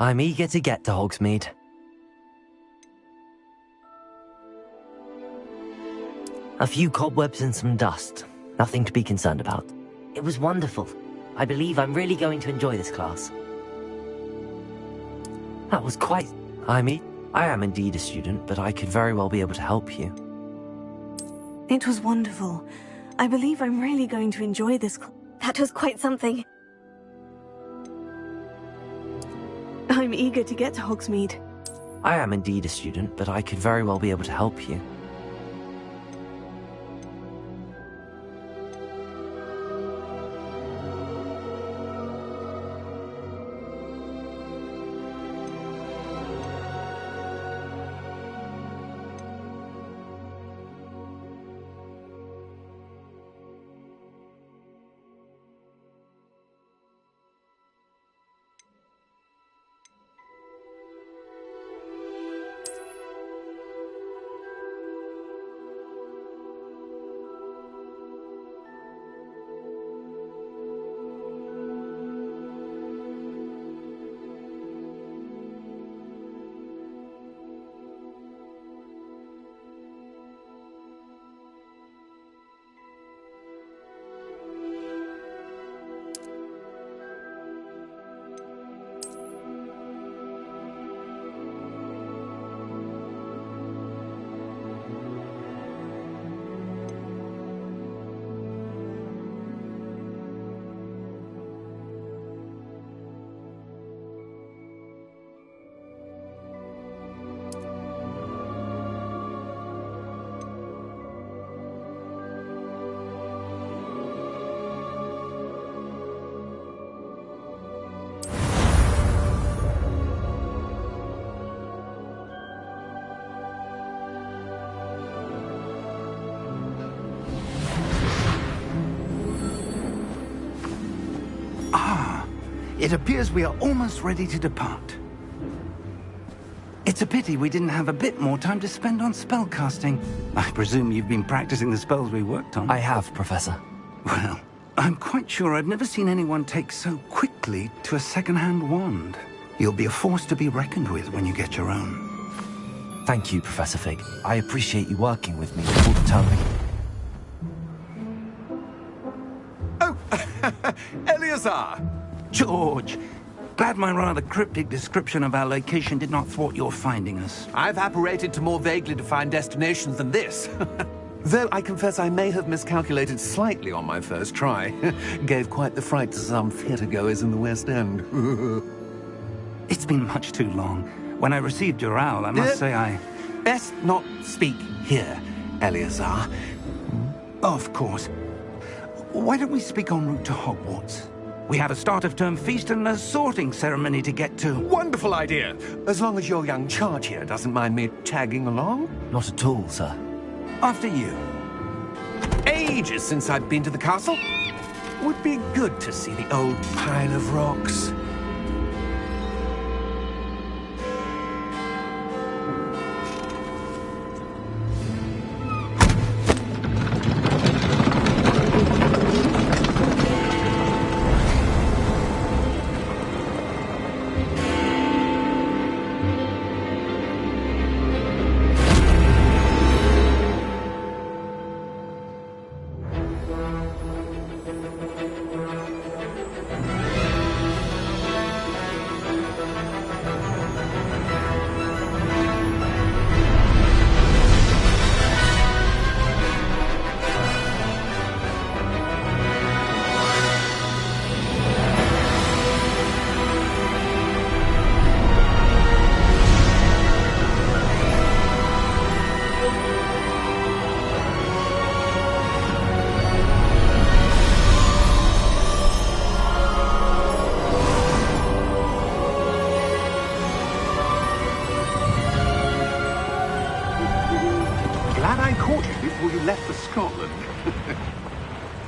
I'm eager to get to Hogsmeade. A few cobwebs and some dust. Nothing to be concerned about. It was wonderful. I believe I'm really going to enjoy this class. That was quite... I am indeed a student, but I could very well be able to help you. It was wonderful. I believe I'm really going to enjoy this class. That was quite something. I'm eager to get to Hogsmeade. I am indeed a student, but I could very well be able to help you. It appears we are almost ready to depart. It's a pity we didn't have a bit more time to spend on spellcasting. I presume you've been practicing the spells we worked on. I have, Professor. Well, I'm quite sure I've never seen anyone take so quickly to a second-hand wand. You'll be a force to be reckoned with when you get your own. Thank you, Professor Fig. I appreciate you working with me all the time. Oh, Eleazar! George, glad my rather cryptic description of our location did not thwart your finding us. I've apparated to more vaguely defined destinations than this. Though I confess I may have miscalculated slightly on my first try. Gave quite the fright to some theatre-goers in the West End. It's been much too long. When I received your owl, I must say I... Best not speak here, Eleazar. Of course. Why don't we speak en route to Hogwarts? We have a start-of-term feast and a sorting ceremony to get to. Wonderful idea! As long as your young charge here doesn't mind me tagging along. Not at all, sir. After you. Ages since I've been to the castle. Would be good to see the old pile of rocks.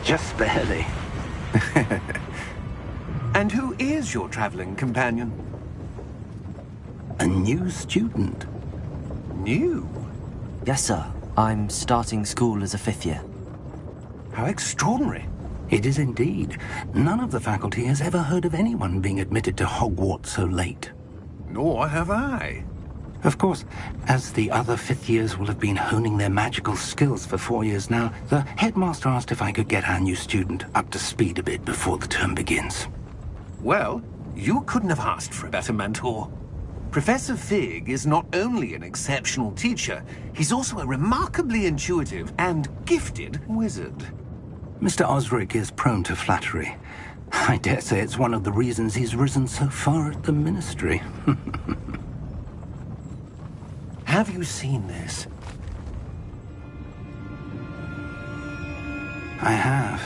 Just barely. And who is your traveling companion? A new student. New? Yes, sir. I'm starting school as a 5th year. How extraordinary. It is indeed. None of the faculty has ever heard of anyone being admitted to Hogwarts so late. Nor have I. Of course, as the other fifth years will have been honing their magical skills for 4 years now, the headmaster asked if I could get our new student up to speed a bit before the term begins. Well, you couldn't have asked for a better mentor. Professor Fig is not only an exceptional teacher, he's also a remarkably intuitive and gifted wizard. Mr. Osric is prone to flattery. I dare say it's one of the reasons he's risen so far at the ministry. Have you seen this? I have.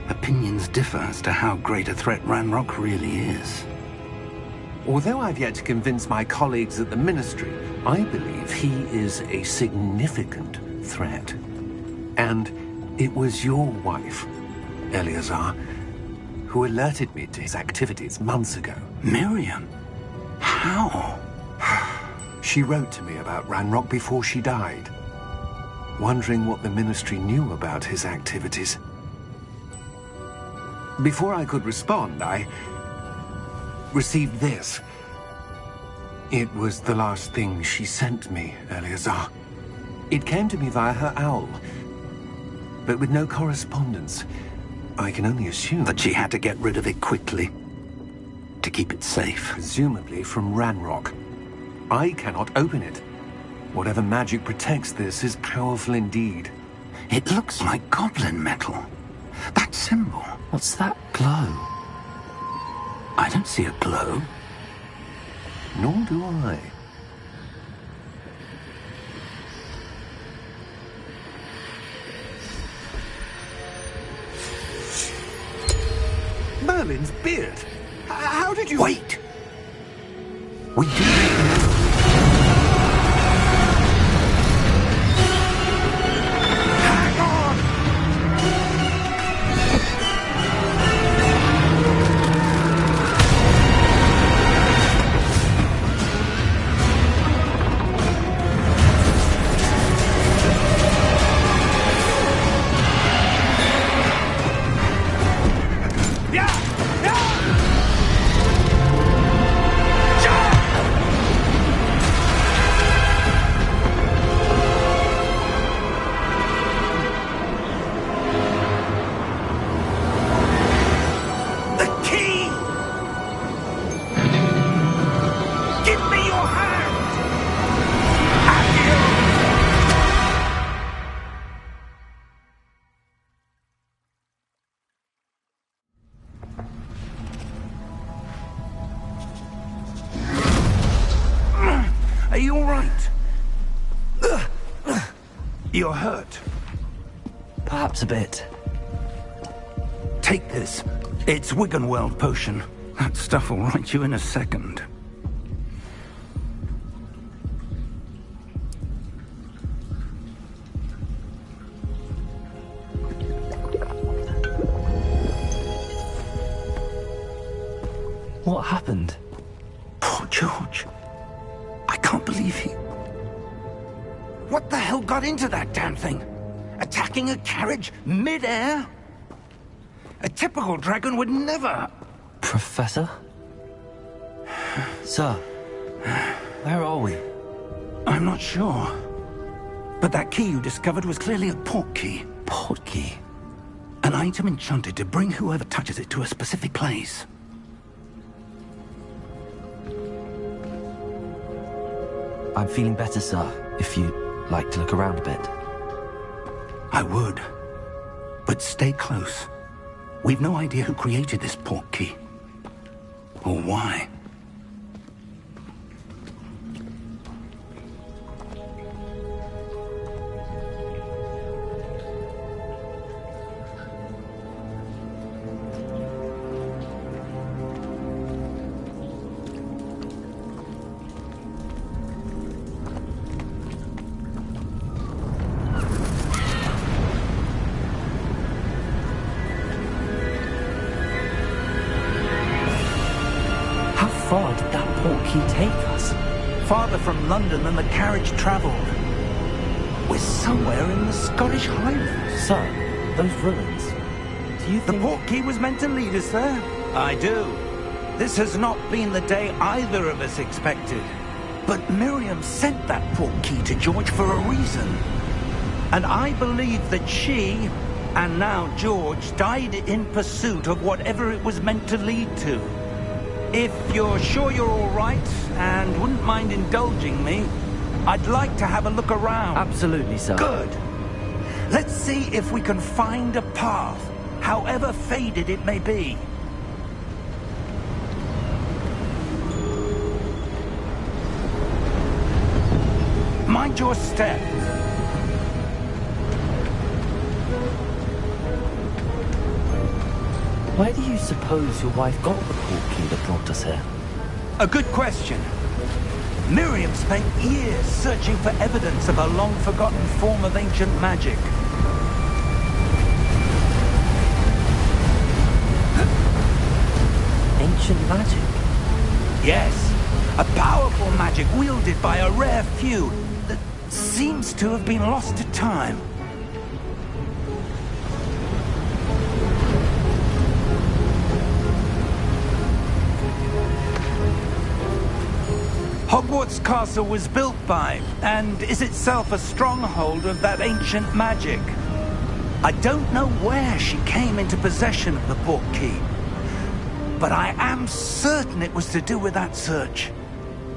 Opinions differ as to how great a threat Ranrock really is. Although I've yet to convince my colleagues at the ministry, I believe he is a significant threat. And it was your wife, Eleazar, who alerted me to his activities months ago. Miriam? How? She wrote to me about Ranrock before she died, wondering what the ministry knew about his activities. Before I could respond, I received this. It was the last thing she sent me, Eleazar. It came to me via her owl, but with no correspondence. I can only assume that she had to get rid of it quickly, to keep it safe. Presumably from Ranrock. I cannot open it. Whatever magic protects this is powerful indeed. It looks like goblin metal. That symbol. What's that glow? I don't see a glow. Nor do I. Merlin's beard. How did you... Wait! We do know. Are you all right? You're hurt. Perhaps a bit. Take this. It's Wiggenweld potion. That stuff will right you in a second. What happened? Poor George. I can't believe he... What the hell got into that damn thing? Attacking a carriage mid-air? A typical dragon would never... Professor? Sir, where are we? I'm not sure. But that key you discovered was clearly a port key. Port key? An item enchanted to bring whoever touches it to a specific place. I'm feeling better, sir, if you'd like to look around a bit. I would. But stay close. We've no idea who created this port key. Or why. How far did that port key take us? Farther from London than the carriage travelled. We're somewhere in the Scottish Highlands. Sir, those ruins. Do you think... The port key was meant to lead us there? I do. This has not been the day either of us expected. But Miriam sent that portkey to George for a reason. And I believe that she, and now George, died in pursuit of whatever it was meant to lead to. If you're sure you're all right, and wouldn't mind indulging me, I'd like to have a look around. Absolutely, sir. Good. Let's see if we can find a path, however faded it may be. Mind your step. Where do you suppose your wife got the portkey that brought us here? A good question. Miriam spent years searching for evidence of a long-forgotten form of ancient magic. Ancient magic? Yes, a powerful magic wielded by a rare few that seems to have been lost to time. Hogwarts Castle was built by, and is itself a stronghold of that ancient magic. I don't know where she came into possession of the portkey, but I am certain it was to do with that search.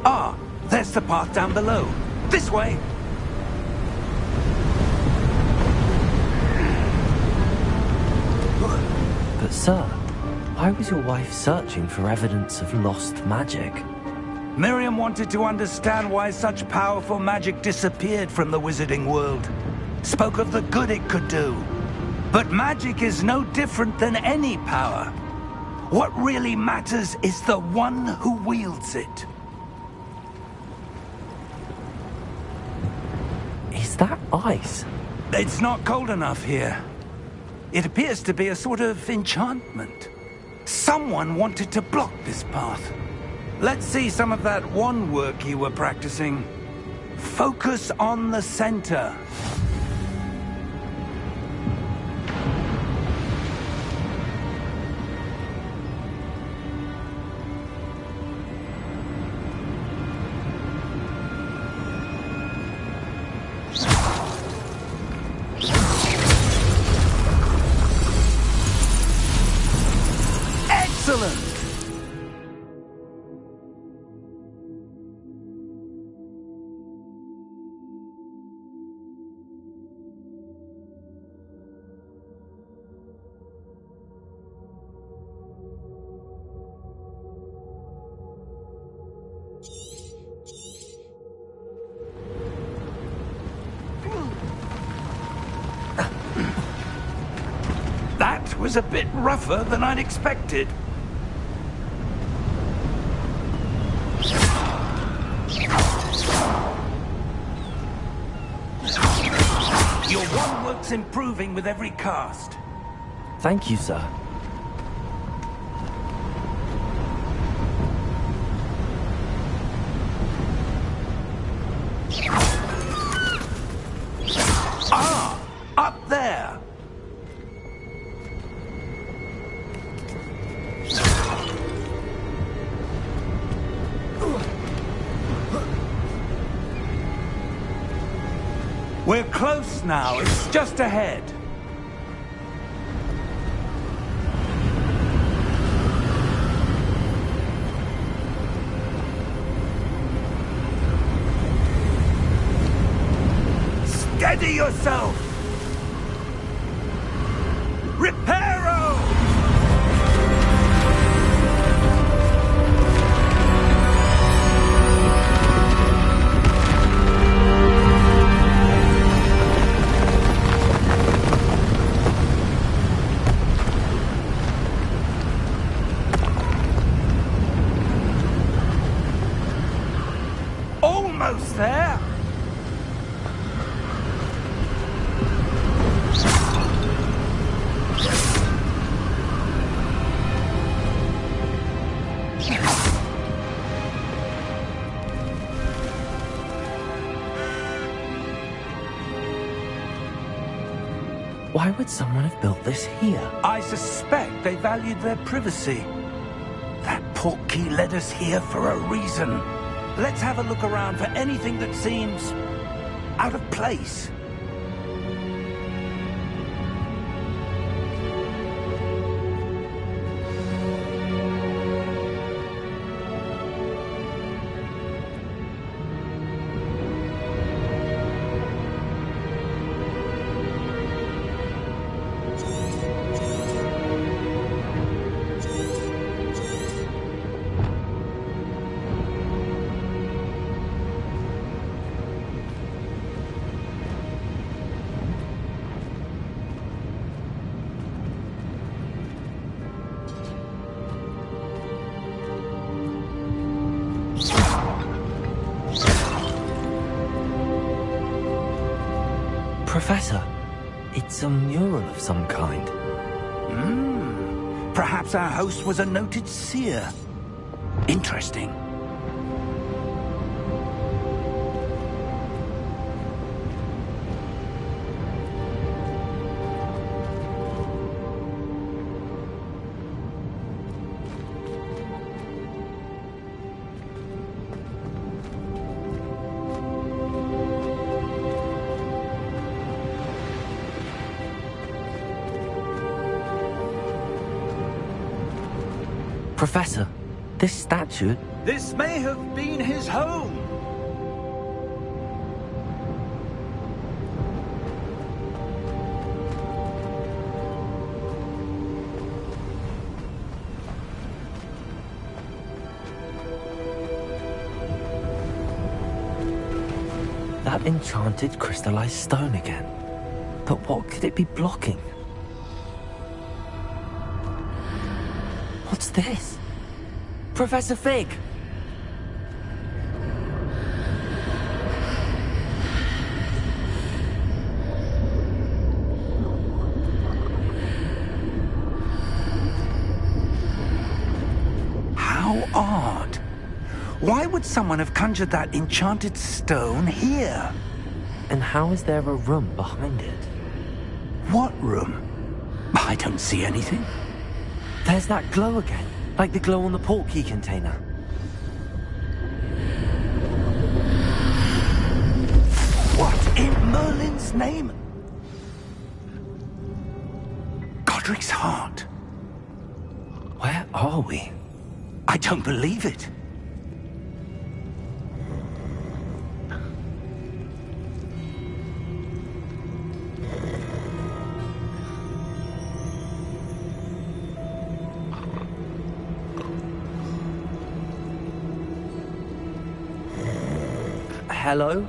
Ah, there's the path down below. This way! But sir, why was your wife searching for evidence of lost magic? Miriam wanted to understand why such powerful magic disappeared from the wizarding world. Spoke of the good it could do. But magic is no different than any power. What really matters is the one who wields it. Is that ice? It's not cold enough here. It appears to be a sort of enchantment. Someone wanted to block this path. Let's see some of that wand work you were practicing. Focus on the center. Excellent! That was a bit rougher than I'd expected. Your wand work's improving with every cast. Thank you, sir. Ah! Up there! We're close now. It's just ahead. Steady yourself! Reparo! Almost there! Why would someone have built this here? I suspect they valued their privacy. That portkey led us here for a reason. Let's have a look around for anything that seems out of place. Professor, it's a mural of some kind. Perhaps our host was a noted seer. Interesting. Professor, this statue... This may have been his home. That enchanted crystallized stone again. But what could it be blocking? What's this? Professor Fig! How odd. Why would someone have conjured that enchanted stone here? And how is there a room behind it? What room? I don't see anything. There's that glow again, like the glow on the portkey container. What in Merlin's name? Godric's heart. Where are we? I don't believe it. Hello?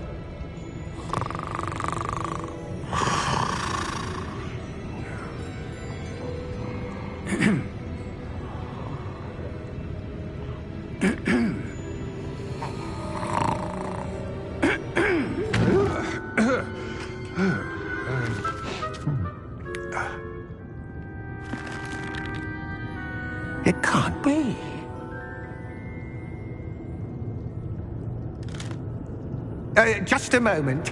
It can't be. Just a moment.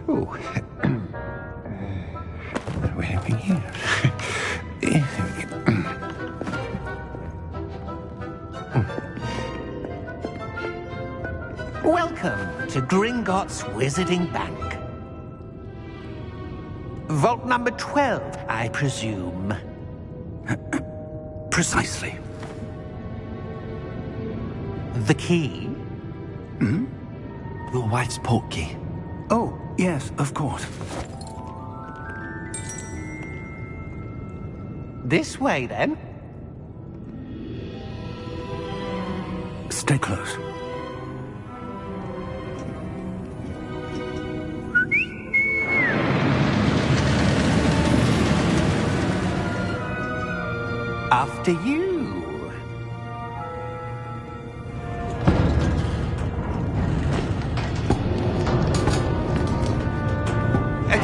Oh. Where are we here? Welcome to Gringotts Wizarding Bank. Vault number 12, I presume. Precisely. The key? Your wife's portkey. Oh, yes, of course. This way, then. Stay close. After you.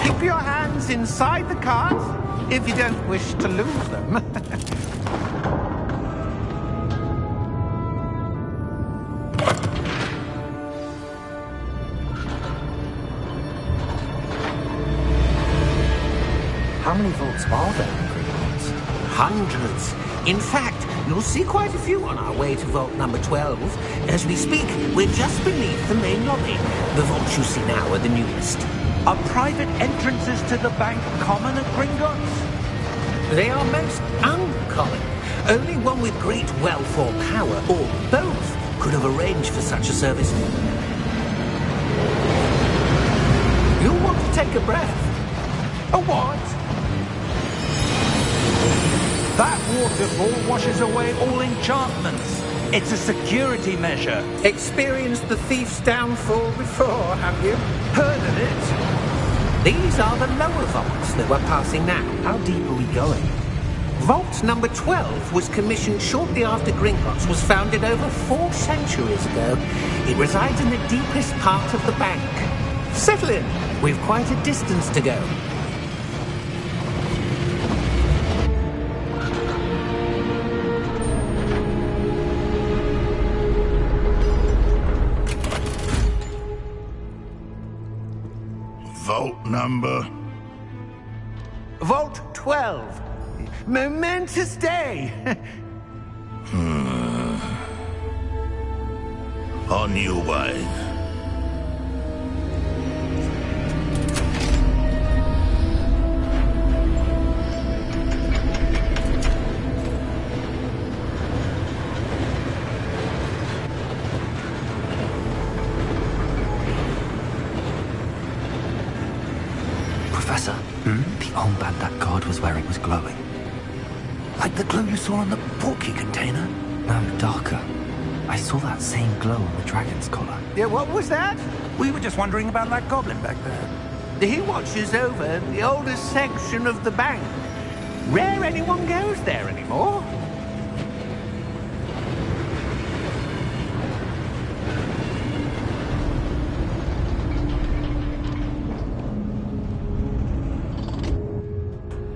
Keep your hands inside the cart if you don't wish to lose them. How many vaults are there in Gringotts? Hundreds. In fact, You'll see quite a few on our way to vault number 12. As we speak, we're just beneath the main lobby. The vaults you see now are the newest. Are private entrances to the bank common at Gringotts? They are most uncommon. Only one with great wealth or power, or both, could have arranged for such a service. You'll want to take a breath. A what? That waterfall washes away all enchantments. It's a security measure. Experienced the thief's downfall before, have you? Heard of it? These are the lower vaults that we're passing now. How deep are we going? Vault number 12 was commissioned shortly after Gringotts was founded over 4 centuries ago. It resides in the deepest part of the bank. Settle in. We've quite a distance to go. Vault number? Vault 12. Momentous day. On your way. Professor, the armband that guard was wearing was glowing. Like the glow you saw on the porky container? No, darker. I saw that same glow on the dragon's collar. Yeah, what was that? We were just wondering about that goblin back there. He watches over the oldest section of the bank. Rare anyone goes there anymore.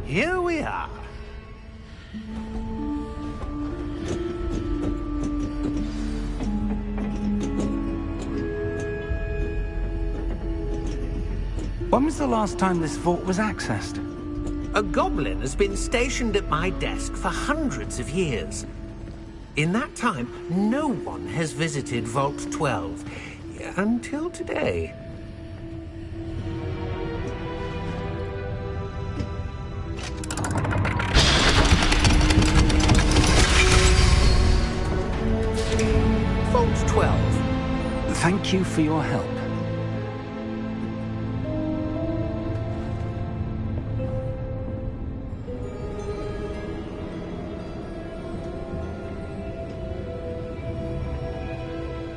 Here we are. When was the last time this vault was accessed? A goblin has been stationed at my desk for hundreds of years. In that time, no one has visited Vault 12. Until today. Vault 12. Thank you for your help.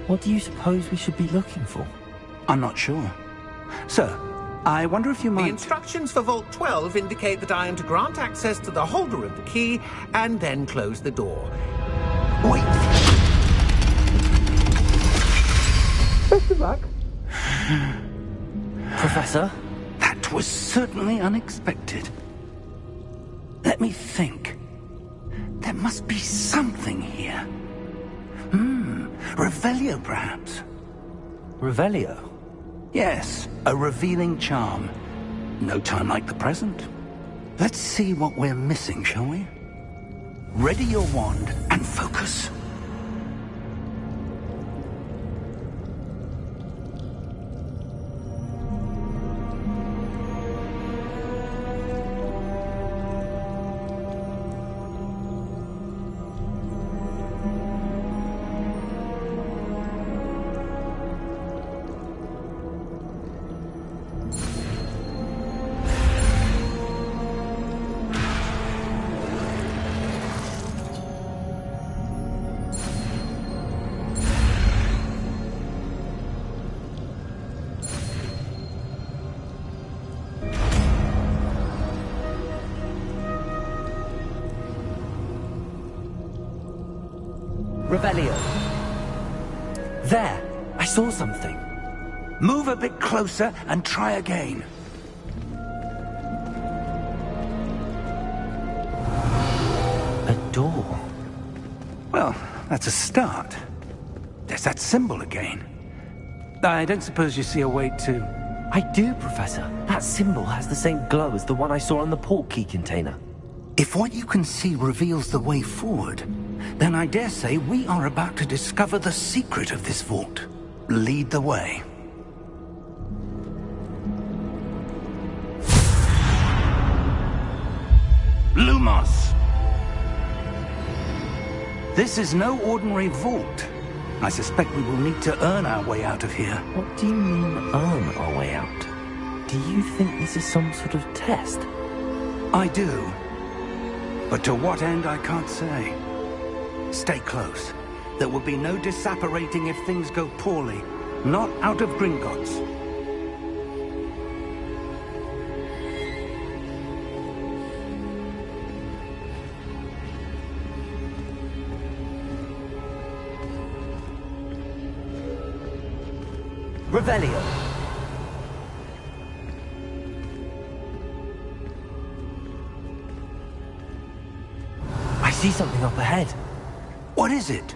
What do you suppose we should be looking for? I'm not sure. Sir, I wonder if you might... The instructions for Vault 12 indicate that I am to grant access to the holder of the key and then close the door. Wait! Best of luck. Professor? That was certainly unexpected. Let me think. There must be something here. Revelio, perhaps? Revelio? Yes, a revealing charm. No time like the present. Let's see what we're missing, shall we? Ready your wand and focus. Revelio. There! I saw something. Move a bit closer and try again. A door. Well, that's a start. There's that symbol again. I don't suppose you see a way to... I do, Professor. That symbol has the same glow as the one I saw on the port key container. If what you can see reveals the way forward, Then I dare say we are about to discover the secret of this vault. Lead the way. Lumos! This is no ordinary vault. I suspect we will need to earn our way out of here. What do you mean, earn our way out? Do you think this is some sort of test? I do. But to what end, I can't say. Stay close. There will be no disapparating if things go poorly. Not out of Gringotts. Revelio! I see something up ahead. What is it?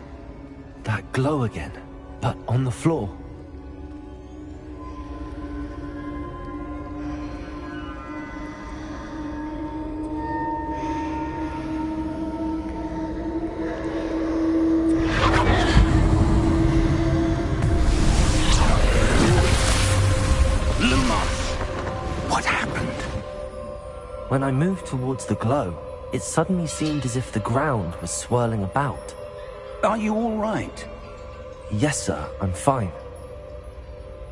That glow again, but on the floor. When I moved towards the glow, it suddenly seemed as if the ground was swirling about. Are you all right? Yes, sir, I'm fine.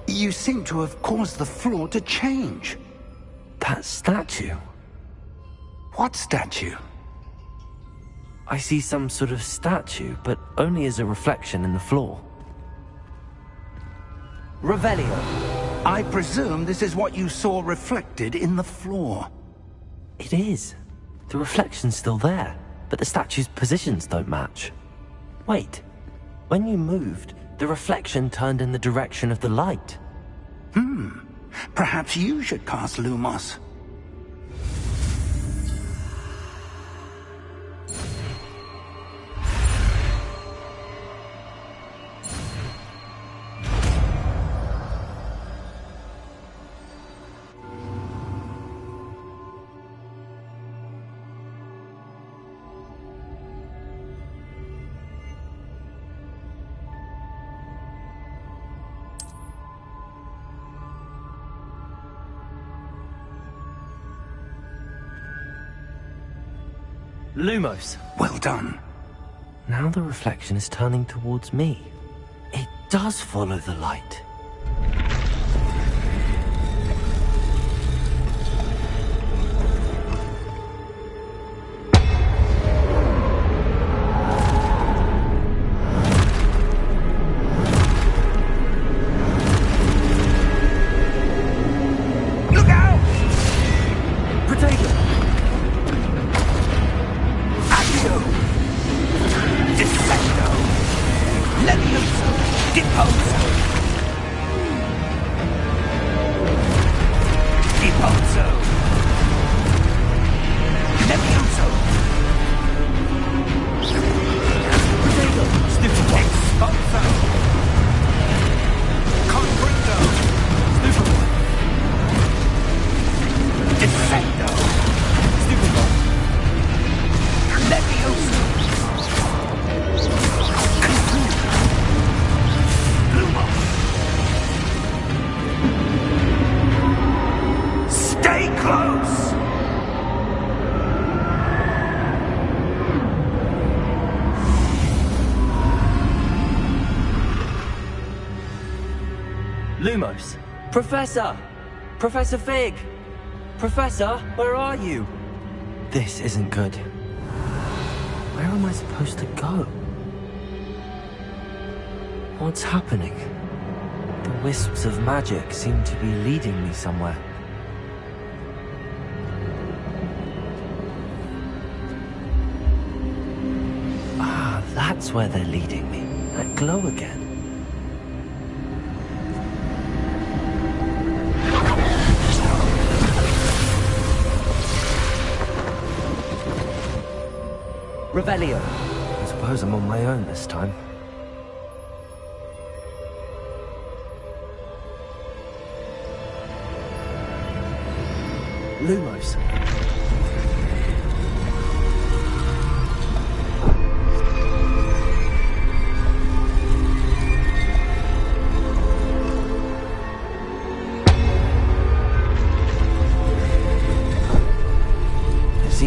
You seem to have caused the floor to change. That statue? What statue? I see some sort of statue, but only as a reflection in the floor. Revelio! I presume this is what you saw reflected in the floor. It is. The reflection's still there, but the statue's positions don't match. Wait. When you moved, the reflection turned in the direction of the light. Perhaps you should cast Lumos. Lumos! Well done. Now the reflection is turning towards me. It does follow the light. Lumos! Professor! Professor Fig! Professor, where are you? This isn't good. Where am I supposed to go? What's happening? The wisps of magic seem to be leading me somewhere. Ah, that's where they're leading me. That glow again. Revelio. I suppose I'm on my own this time. Lumos.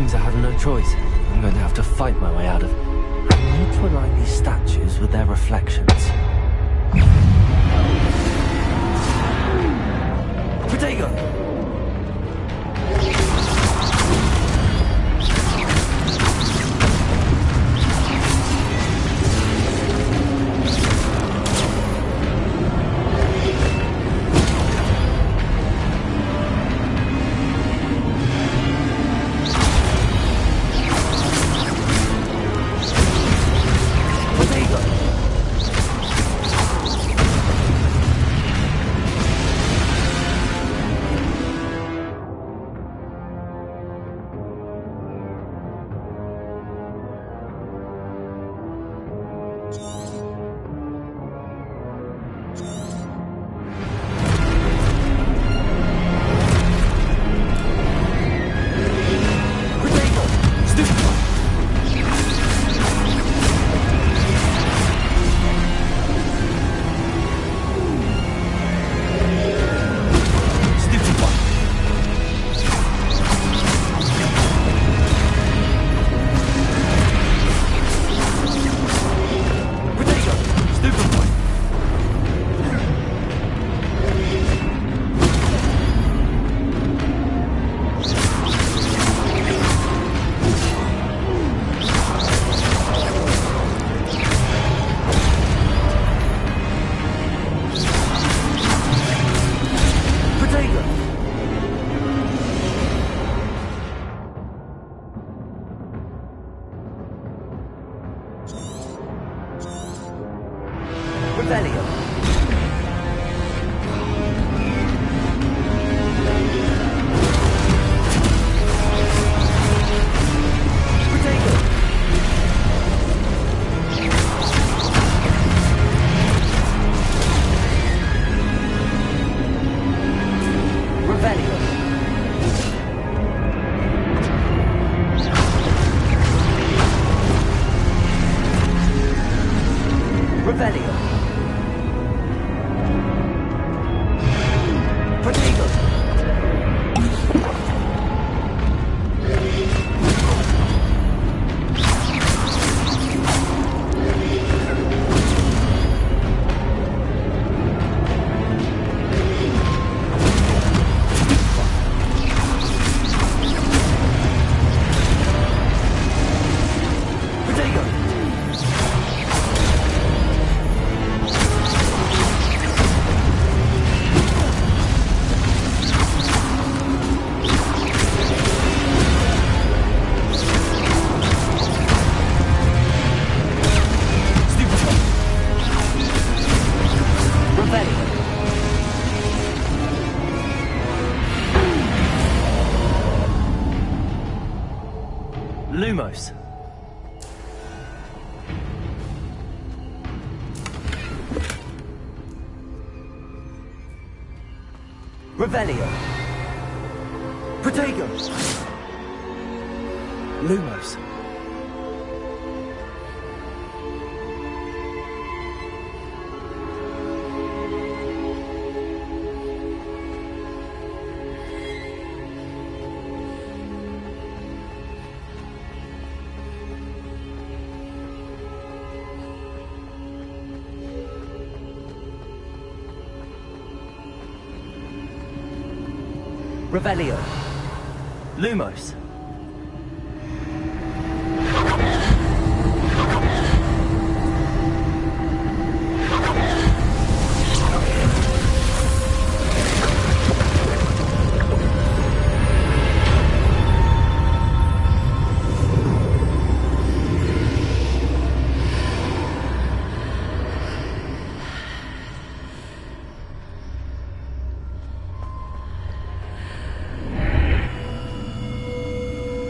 seems I have no choice. I'm going to have to fight my way out of... I need to align these statues with their reflections. Protego! Lumos. Revelio. Protego. Lumos. Revelio. Lumos.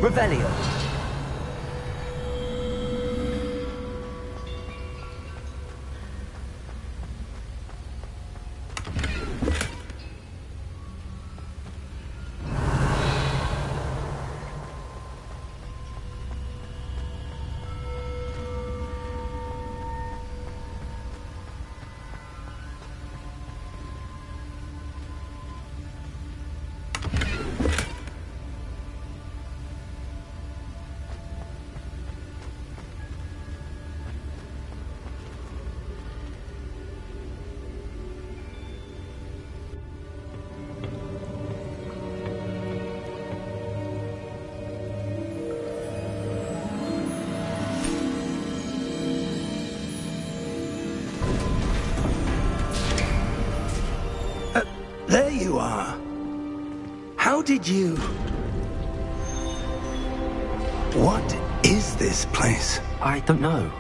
Revelio. are. How did you... What is this place? I don't know.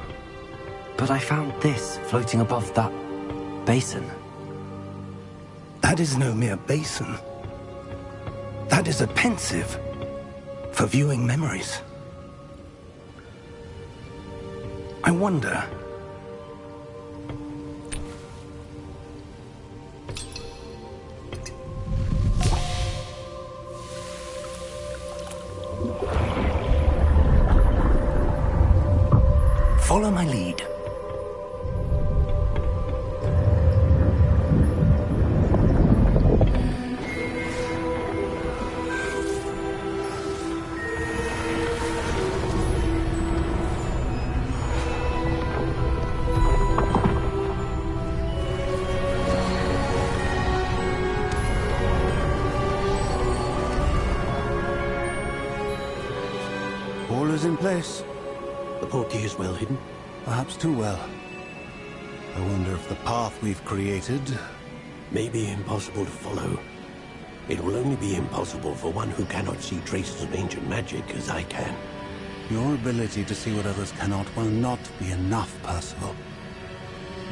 But I found this floating above that basin. That is no mere basin. That is a pensive for viewing memories. I wonder... Follow my lead. All is in place. The portkey is well hidden? Perhaps too well. I wonder if the path we've created... may be impossible to follow. It will only be impossible for one who cannot see traces of ancient magic as I can. Your ability to see what others cannot will not be enough, Percival.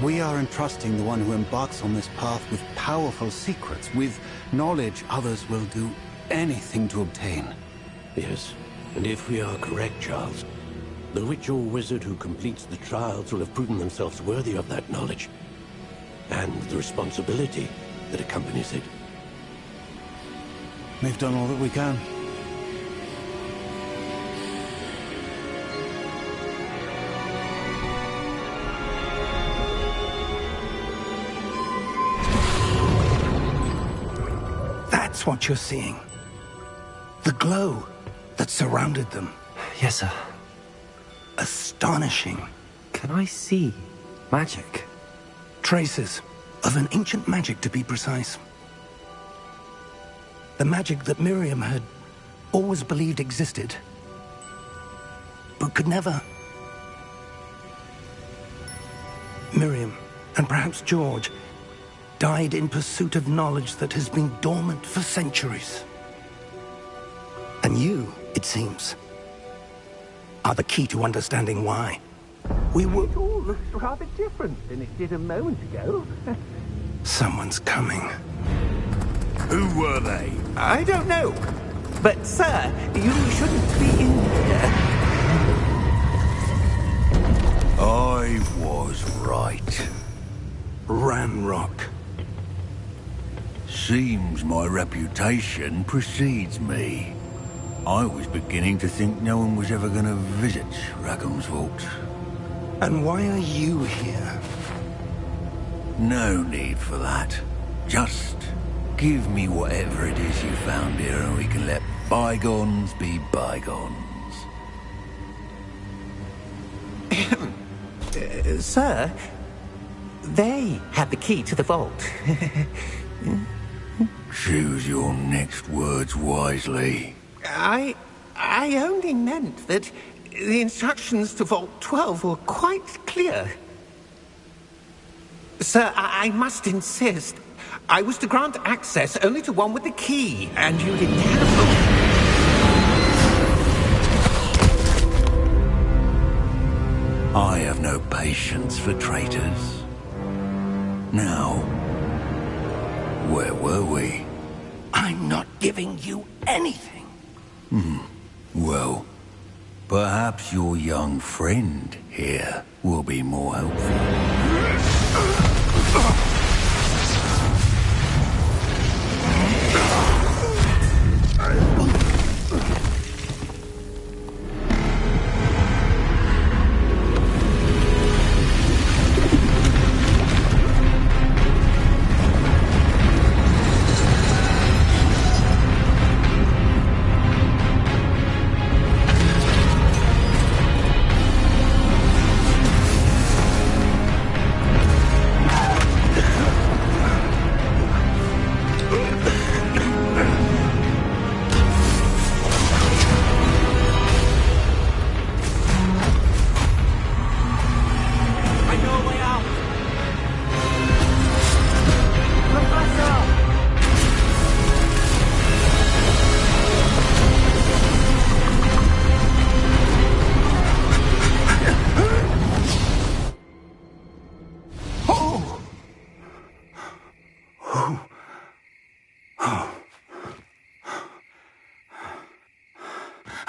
We are entrusting the one who embarks on this path with powerful secrets, with knowledge others will do anything to obtain. Yes, and if we are correct, Charles, the witch or wizard who completes the trials will have proven themselves worthy of that knowledge, and the responsibility that accompanies it. We've done all that we can. That's what you're seeing. The glow that surrounded them. Yes, sir. Astonishing. Can I see magic? Traces of an ancient magic, to be precise. The magic that Miriam had always believed existed, but could never. Miriam, and perhaps George, died in pursuit of knowledge that has been dormant for centuries. And you, it seems, are the key to understanding why. We will... It all looks rather different than it did a moment ago. Someone's coming. Who were they? I don't know. But, sir, you shouldn't be in here. I was right. Ranrock. Seems my reputation precedes me. I was beginning to think no one was ever going to visit Rackham's Vault. And why are you here? No need for that. Just give me whatever it is you found here and we can let bygones be bygones. Sir, they had the key to the vault. Choose your next words wisely. I only meant that the instructions to Vault 12 were quite clear. Sir, I must insist. I was to grant access only to one with the key, and you didn't have... I have no patience for traitors. Now, where were we? I'm not giving you anything. Well, perhaps your young friend here will be more helpful.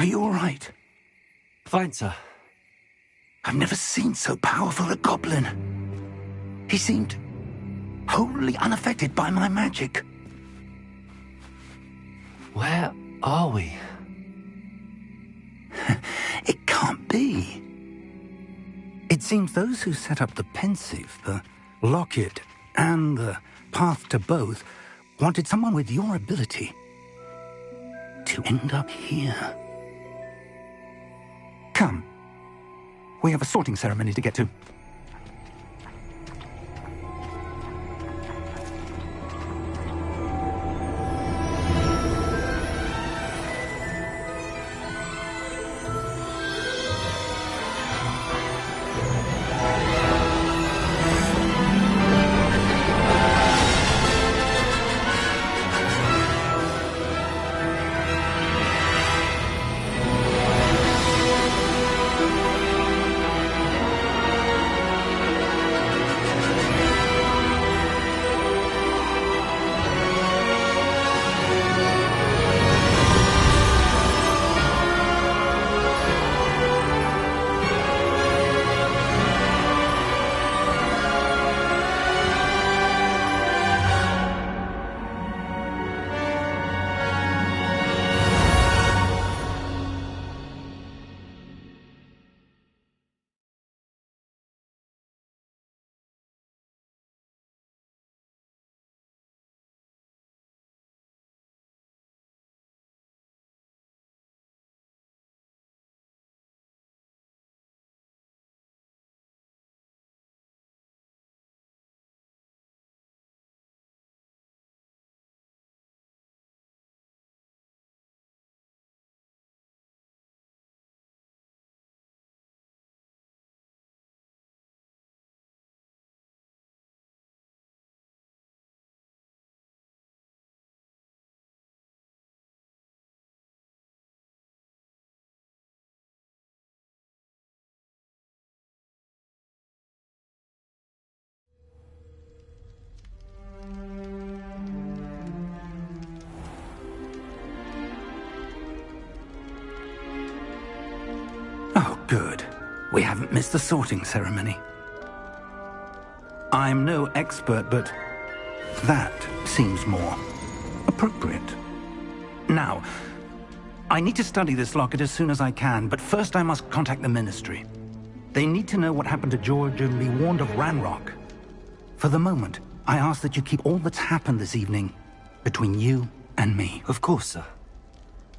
Are you all right? Fine, sir. I've never seen so powerful a goblin. He seemed wholly unaffected by my magic. Where are we? It can't be. It seems those who set up the pensive, the locket, and the path to both wanted someone with your ability to end up here. Come. We have a sorting ceremony to get to. Oh, good. We haven't missed the sorting ceremony. I'm no expert, but that seems more appropriate. Now, I need to study this locket as soon as I can, but first I must contact the Ministry. They need to know what happened to George and be warned of Ranrock. For the moment, I ask that you keep all that's happened this evening between you and me. Of course, sir.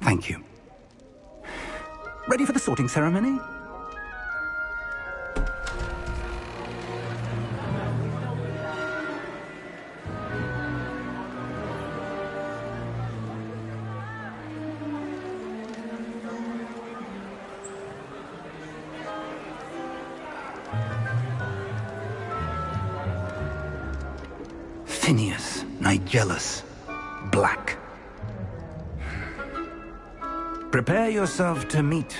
Thank you. Ready for the sorting ceremony? Phineas, Nigellus, Black. Prepare yourself to meet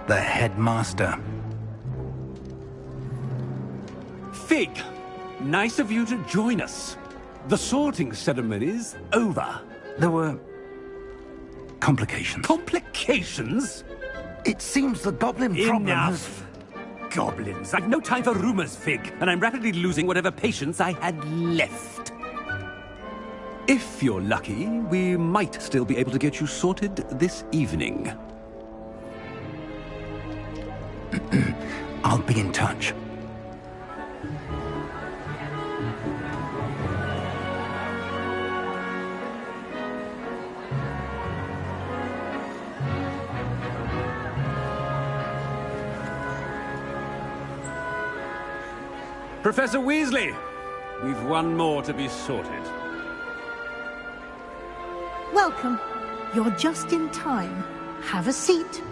the headmaster. Fig, nice of you to join us. The sorting ceremony's over. There were complications. Complications? It seems the goblin problem Enough! Goblins. I've no time for rumors, Fig, and I'm rapidly losing whatever patience I had left. If you're lucky, we might still be able to get you sorted this evening. I'll be in touch. Professor Weasley, we've one more to be sorted. Welcome. You're just in time. Have a seat.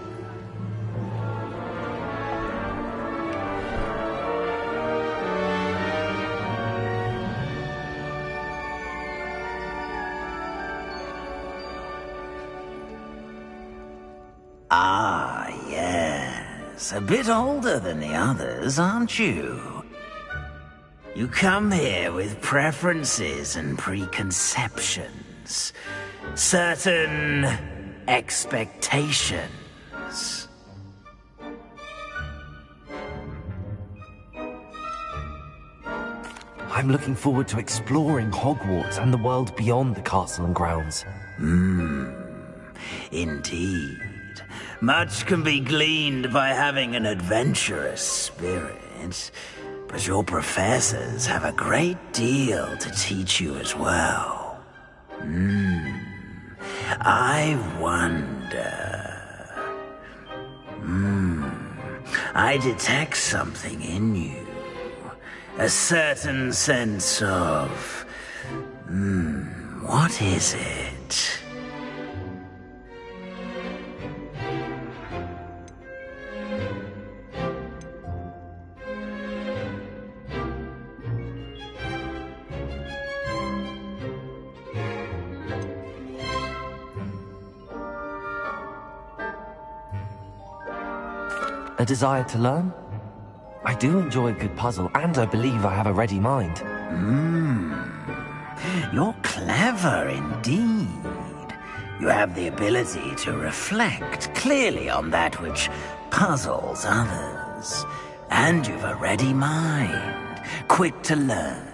Ah, yes. A bit older than the others, aren't you? You come here with preferences and preconceptions. Certain expectations. is. I'm looking forward to exploring Hogwarts and the world beyond the castle and grounds. Indeed. Much can be gleaned by having an adventurous spirit, but your professors have a great deal to teach you as well. I wonder... I detect something in you. A certain sense of... what is it? A desire to learn? I do enjoy a good puzzle, and I believe I have a ready mind. You're clever indeed. You have the ability to reflect clearly on that which puzzles others. And you've a ready mind, quick to learn.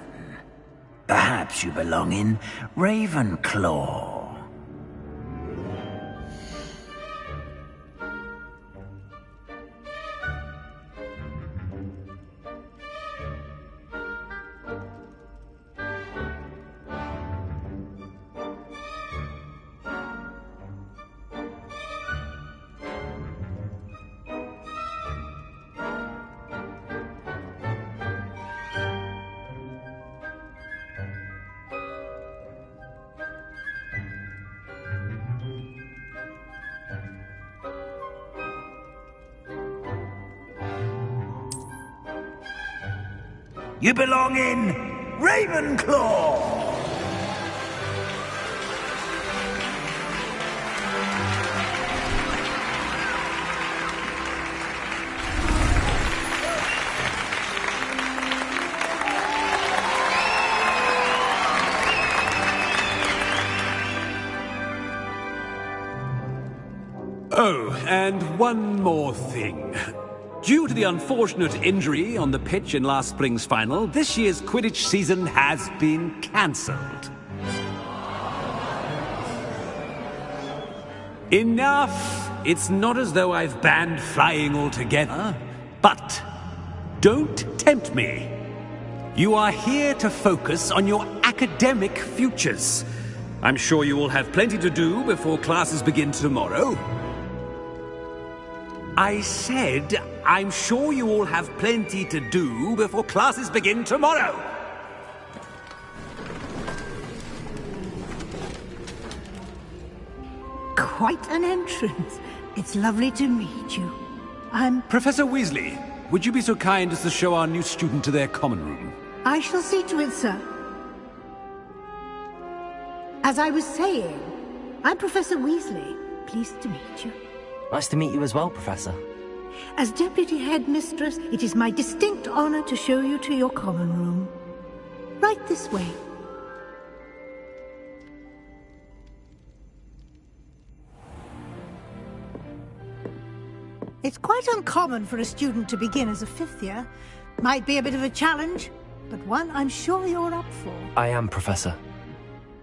Perhaps you belong in Ravenclaw. You belong in Ravenclaw! Oh, and one more thing. Due to the unfortunate injury on the pitch in last spring's final, this year's Quidditch season has been cancelled. Enough! It's not as though I've banned flying altogether, but don't tempt me. You are here to focus on your academic futures. I'm sure you will have plenty to do before classes begin tomorrow. I said, I'm sure you all have plenty to do before classes begin tomorrow. Quite an entrance. It's lovely to meet you. I'm... Professor Weasley, would you be so kind as to show our new student to their common room? I shall see to it, sir. As I was saying, I'm Professor Weasley. Pleased to meet you. Nice to meet you as well, Professor. As Deputy Headmistress, it is my distinct honor to show you to your common room. Right this way. It's quite uncommon for a student to begin as a fifth year. Might be a bit of a challenge, but one I'm sure you're up for. I am, Professor.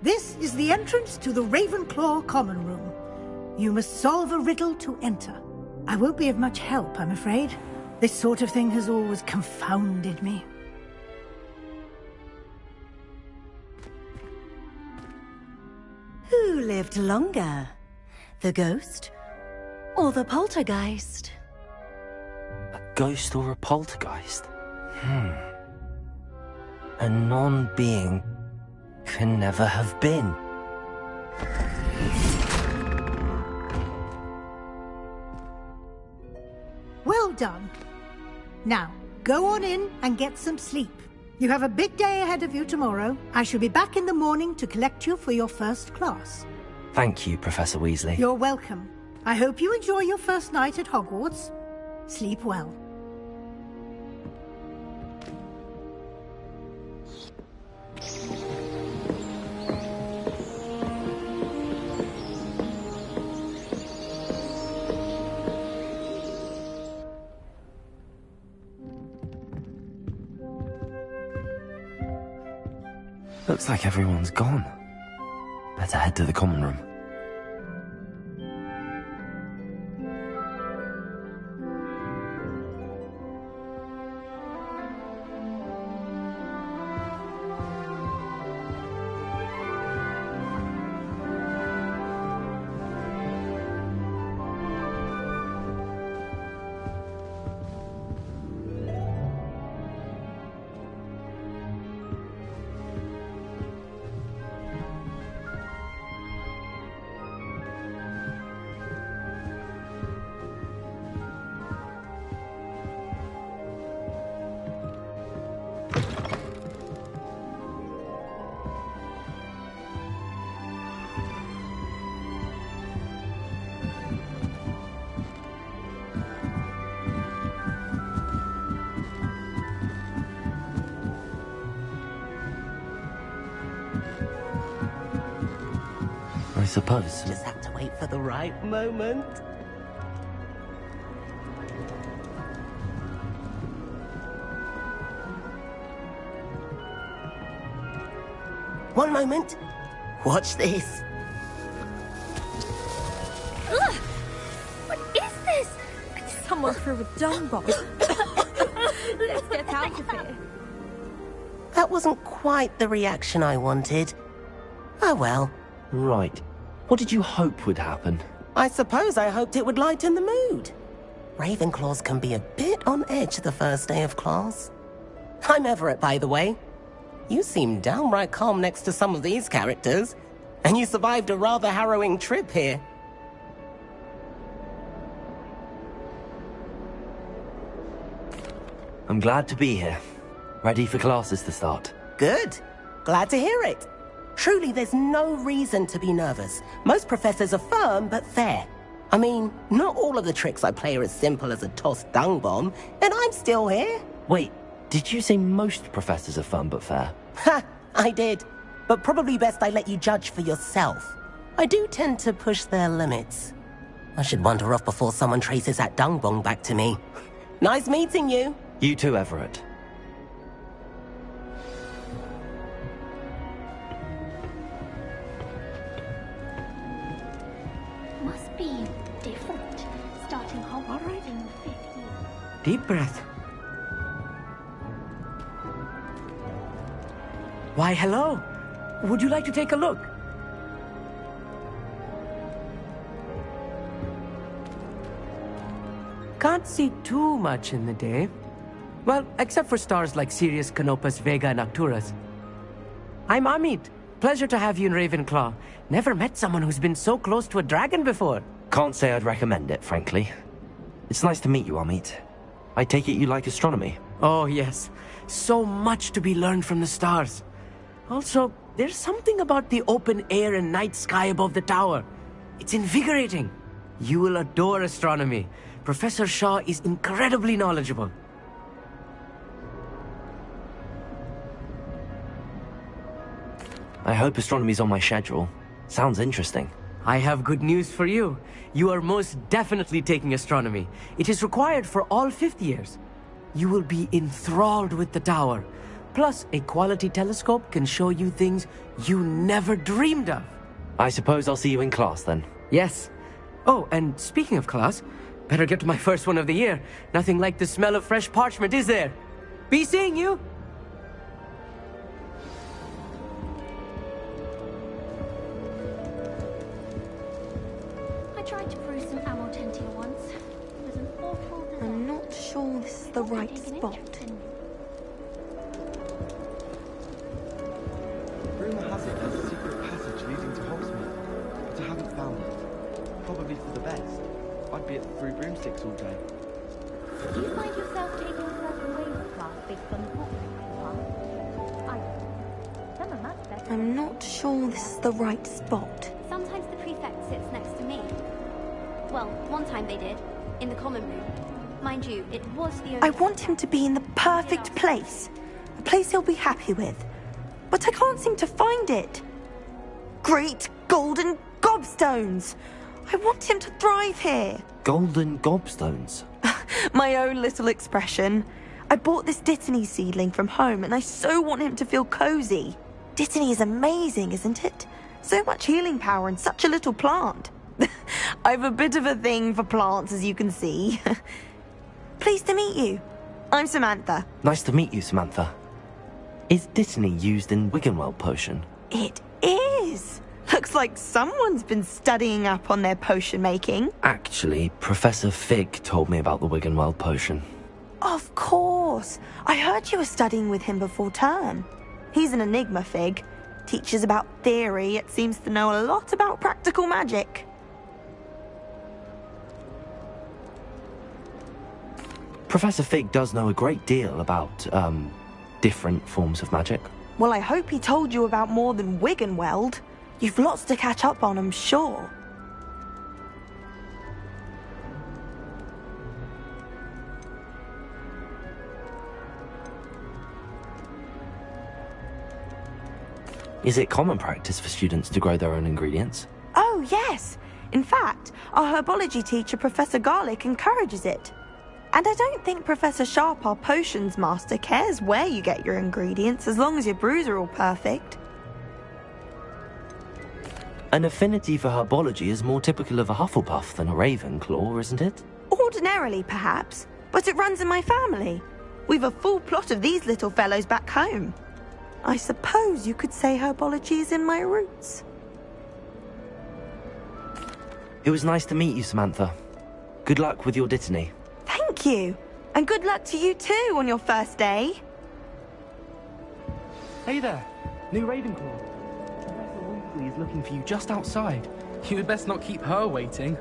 This is the entrance to the Ravenclaw common room. You must solve a riddle to enter. I won't be of much help, I'm afraid. This sort of thing has always confounded me. Who lived longer? The ghost or the poltergeist? A ghost or a poltergeist? A non-being can never have been. Well done. Now, go on in and get some sleep. You have a big day ahead of you tomorrow. I shall be back in the morning to collect you for your first class. Thank you, Professor Weasley. You're welcome. I hope you enjoy your first night at Hogwarts. Sleep well. Looks like everyone's gone. Better head to the common room. I suppose. Just have to wait for the right moment. One moment. Watch this. Ugh! What is this? Someone threw a dung bomb. Let's get out of here. That wasn't quite the reaction I wanted. Oh well. Right. What did you hope would happen? I suppose I hoped it would lighten the mood. Ravenclaws can be a bit on edge the first day of class. I'm Everett, by the way. You seem downright calm next to some of these characters, and you survived a rather harrowing trip here. I'm glad to be here. Ready for classes to start. Good. Glad to hear it. Truly, there's no reason to be nervous. Most professors are firm but fair. I mean, not all of the tricks I play are as simple as a tossed dung bomb, and I'm still here. Wait, did you say most professors are fun but fair? Ha! I did. But probably best I let you judge for yourself. I do tend to push their limits. I should wander off before someone traces that dung bomb back to me. Nice meeting you. You too, Everett. Must be different. Starting Hogwarts in the 5th year. Deep breath. Why, hello. Would you like to take a look? Can't see too much in the day. Well, except for stars like Sirius, Canopus, Vega, and Arcturus. I'm Amit. Pleasure to have you in Ravenclaw. Never met someone who's been so close to a dragon before. Can't say I'd recommend it, frankly. It's nice to meet you, Amit. I take it you like astronomy? Oh, yes. So much to be learned from the stars. Also, there's something about the open air and night sky above the tower. It's invigorating. You will adore astronomy. Professor Shaw is incredibly knowledgeable. I hope astronomy's on my schedule. Sounds interesting. I have good news for you. You are most definitely taking astronomy. It is required for all 5th years. You will be enthralled with the tower. Plus, a quality telescope can show you things you never dreamed of. I suppose I'll see you in class then. Yes. Oh, and speaking of class, better get to my first one of the year. Nothing like the smell of fresh parchment, is there? Be seeing you! I tried to brew some Amortentia once. It was an awful disaster. I'm not sure this is the right spot. Rumour has it there's a secret passage leading to Hogsmeade, but I haven't found it. Probably for the best. I'd be at 3 broomsticks all day. Do you find yourself taking a certain way of class based on the topic? Some are much better. I'm not sure this is the right spot. Sometimes the prefect sits next to me. Well, one time they did, in the common room. Mind you, it was the only... I want him to be in the perfect place. A place he'll be happy with. But I can't seem to find it. Great golden gobstones! I want him to thrive here. Golden gobstones? My own little expression. I bought this Dittany seedling from home and I so want him to feel cozy. Dittany is amazing, isn't it? So much healing power in such a little plant. I've a bit of a thing for plants, as you can see. Pleased to meet you. I'm Samantha. Nice to meet you, Samantha. Is Dittany used in Wiggenweld potion? It is. Looks like someone's been studying up on their potion making. Actually, Professor Fig told me about the Wiggenweld potion. Of course. I heard you were studying with him before term. He's an enigma, Fig. Teaches about theory, yet seems to know a lot about practical magic. Professor Fig does know a great deal about, different forms of magic. Well, I hope he told you about more than Wiggenweld. You've lots to catch up on, I'm sure. Is it common practice for students to grow their own ingredients? Oh, yes. In fact, our herbology teacher, Professor Garlick, encourages it. And I don't think Professor Sharp, our potions master, cares where you get your ingredients, as long as your brews are all perfect. An affinity for herbology is more typical of a Hufflepuff than a Ravenclaw, isn't it? Ordinarily, perhaps, but it runs in my family. We've a full plot of these little fellows back home. I suppose you could say herbology is in my roots. It was nice to meet you, Samantha. Good luck with your Dittany. Thank you. And good luck to you too on your first day. Hey there, new Ravenclaw. Professor Weasley is looking for you just outside. You had best not keep her waiting.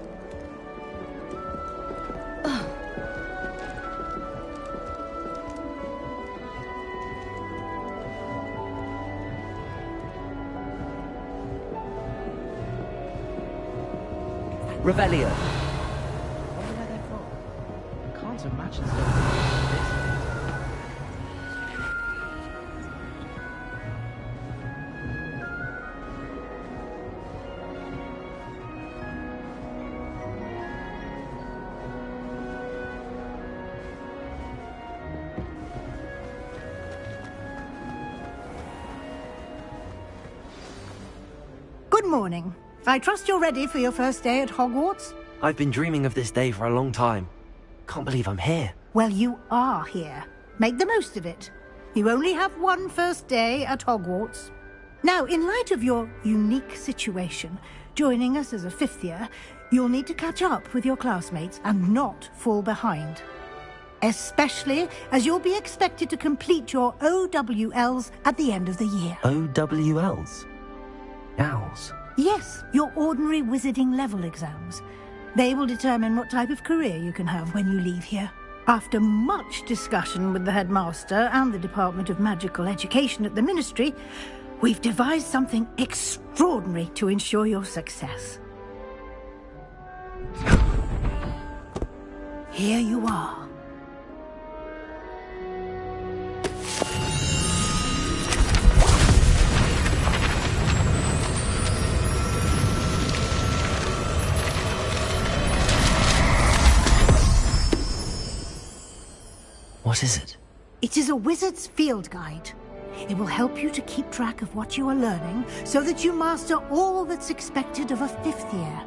Revelio. Wonder where they're from. I can't imagine so. Good morning. I trust you're ready for your first day at Hogwarts? I've been dreaming of this day for a long time. Can't believe I'm here. Well, you are here. Make the most of it. You only have one first day at Hogwarts. Now, in light of your unique situation, joining us as a fifth year, you'll need to catch up with your classmates and not fall behind. Especially as you'll be expected to complete your OWLs at the end of the year. OWLs? Owls? Yes, your ordinary wizarding level exams. They will determine what type of career you can have when you leave here. After much discussion with the headmaster and the Department of Magical Education at the Ministry, we've devised something extraordinary to ensure your success. Here you are. What is it? It is a wizard's field guide. It will help you to keep track of what you are learning so that you master all that's expected of a fifth year.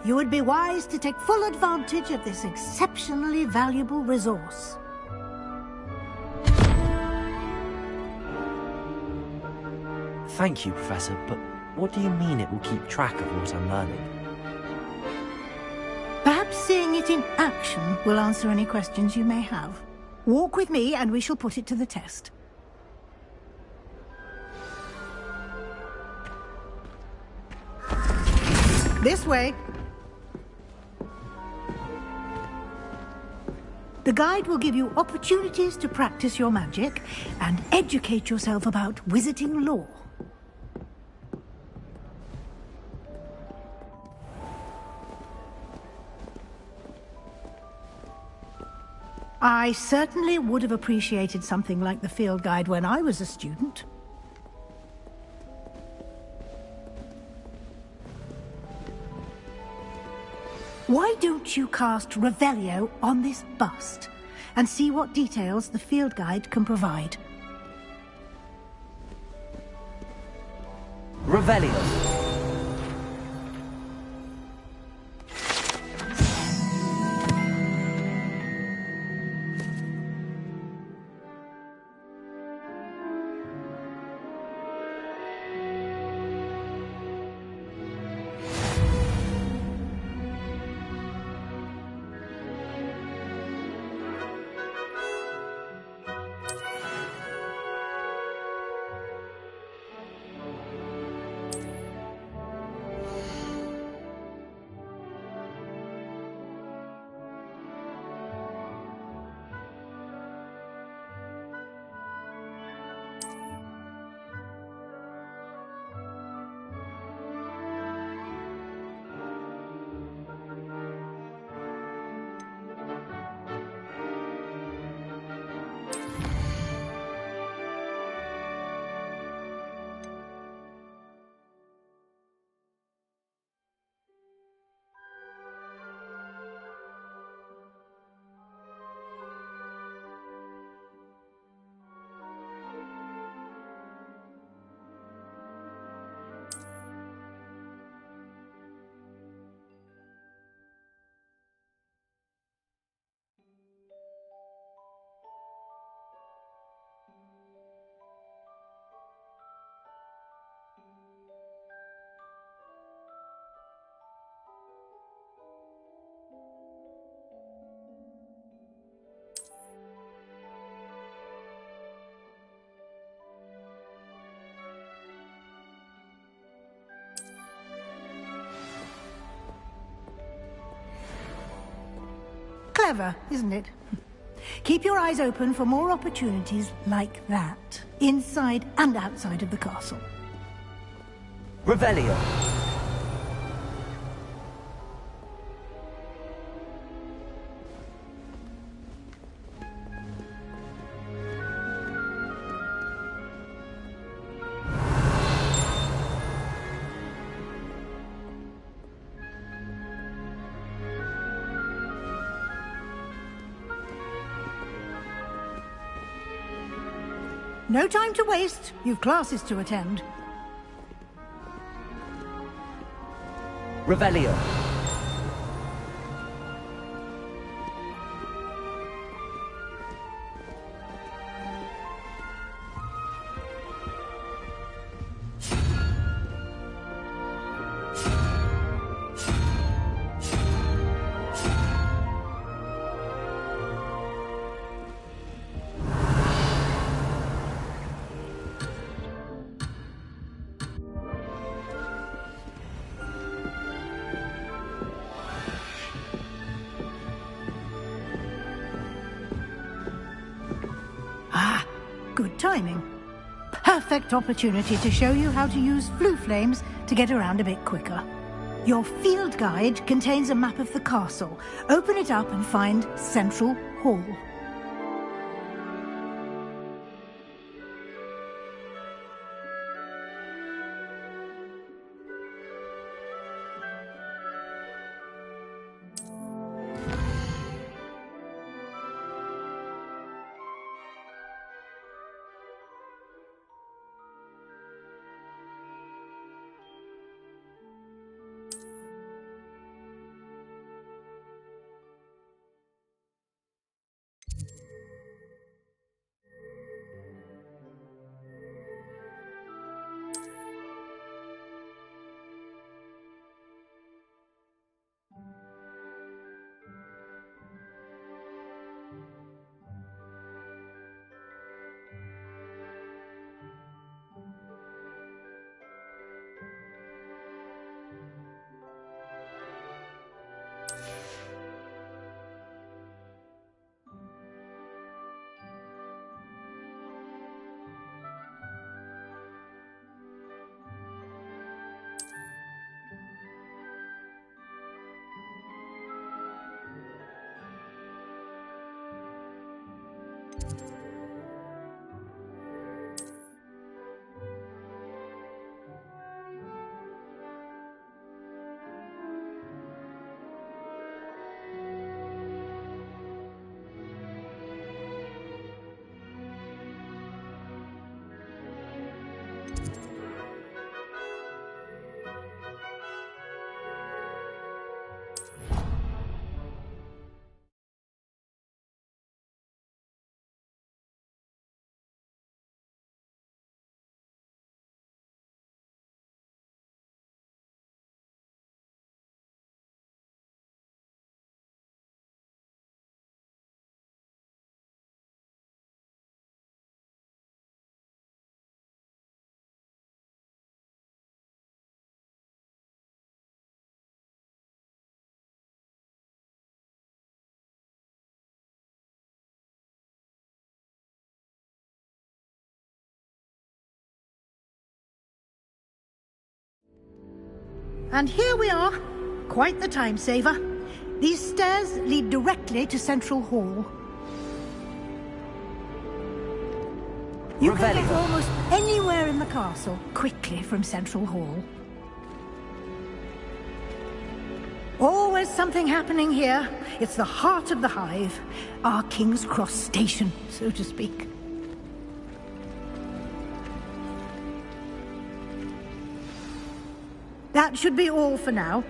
You would be wise to take full advantage of this exceptionally valuable resource. Thank you, Professor, but what do you mean it will keep track of what I'm learning? Perhaps seeing it in action will answer any questions you may have. Walk with me and we shall put it to the test. This way. The guide will give you opportunities to practice your magic and educate yourself about wizarding lore. I certainly would have appreciated something like the field guide when I was a student. Why don't you cast Revelio on this bust and see what details the field guide can provide? Revelio. Clever, isn't it? Keep your eyes open for more opportunities like that, inside and outside of the castle. Revelio. No time to waste. You've classes to attend. Revelio. Good timing. Perfect opportunity to show you how to use flue flames to get around a bit quicker. Your field guide contains a map of the castle. Open it up and find Central Hall. And here we are. Quite the time saver. These stairs lead directly to Central Hall. You can get almost anywhere in the castle quickly from Central Hall. Always something happening here. It's the heart of the hive. Our King's Cross station, so to speak. That should be all for now.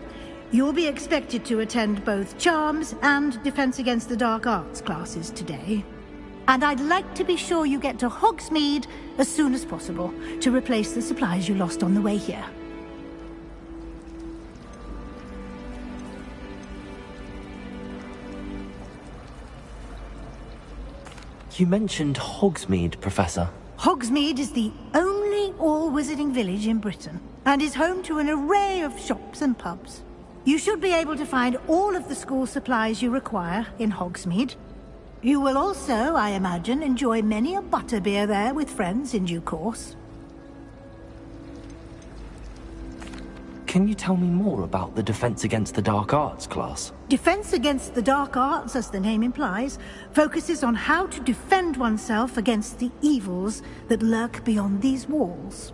You'll be expected to attend both Charms and Defense Against the Dark Arts classes today. And I'd like to be sure you get to Hogsmeade as soon as possible to replace the supplies you lost on the way here. You mentioned Hogsmeade, Professor. Hogsmeade is the only all-wizarding village in Britain, and is home to an array of shops and pubs. You should be able to find all of the school supplies you require in Hogsmeade. You will also, I imagine, enjoy many a butterbeer there with friends in due course. Can you tell me more about the Defense Against the Dark Arts class? Defense Against the Dark Arts, as the name implies, focuses on how to defend oneself against the evils that lurk beyond these walls.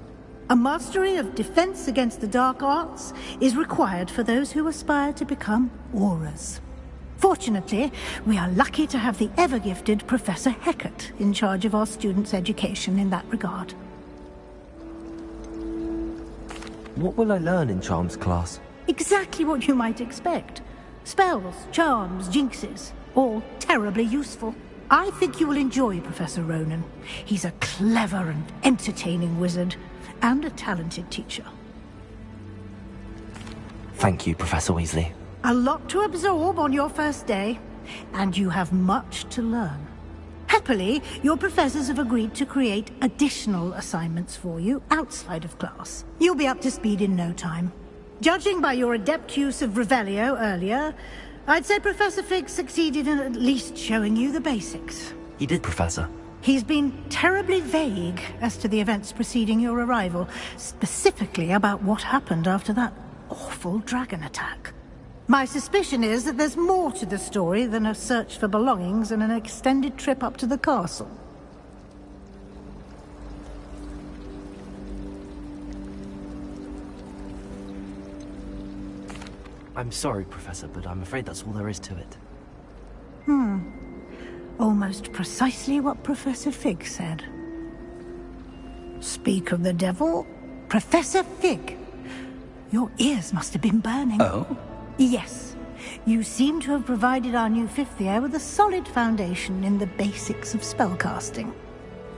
A mastery of Defense Against the Dark Arts is required for those who aspire to become Aurors. Fortunately, we are lucky to have the ever-gifted Professor Hecat in charge of our students' education in that regard. What will I learn in Charms class? Exactly what you might expect. Spells, charms, jinxes, all terribly useful. I think you will enjoy Professor Ronan. He's a clever and entertaining wizard, and a talented teacher. Thank you, Professor Weasley. A lot to absorb on your first day, and you have much to learn. Happily, your professors have agreed to create additional assignments for you outside of class. You'll be up to speed in no time. Judging by your adept use of Revelio earlier, I'd say Professor Fig succeeded in at least showing you the basics. He did, Professor. He's been terribly vague as to the events preceding your arrival, specifically about what happened after that awful dragon attack. My suspicion is that there's more to the story than a search for belongings and an extended trip up to the castle. I'm sorry, Professor, but I'm afraid that's all there is to it. Almost precisely what Professor Fig said. Speak of the devil, Professor Fig. Your ears must have been burning. Oh? Yes. You seem to have provided our new fifth year with a solid foundation in the basics of spellcasting.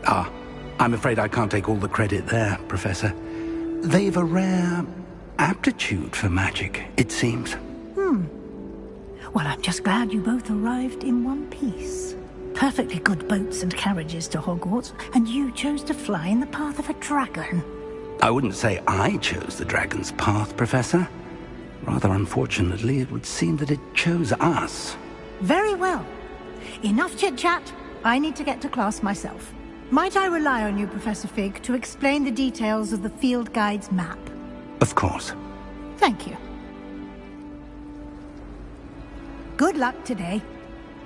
Ah, I'm afraid I can't take all the credit there, Professor. They've a rare aptitude for magic, it seems. Well, I'm just glad you both arrived in one piece. Perfectly good boats and carriages to Hogwarts, and you chose to fly in the path of a dragon. I wouldn't say I chose the dragon's path, Professor. Rather unfortunately, it would seem that it chose us. Very well. Enough chit-chat. I need to get to class myself. Might I rely on you, Professor Fig, to explain the details of the field guide's map? Of course. Thank you. Good luck today.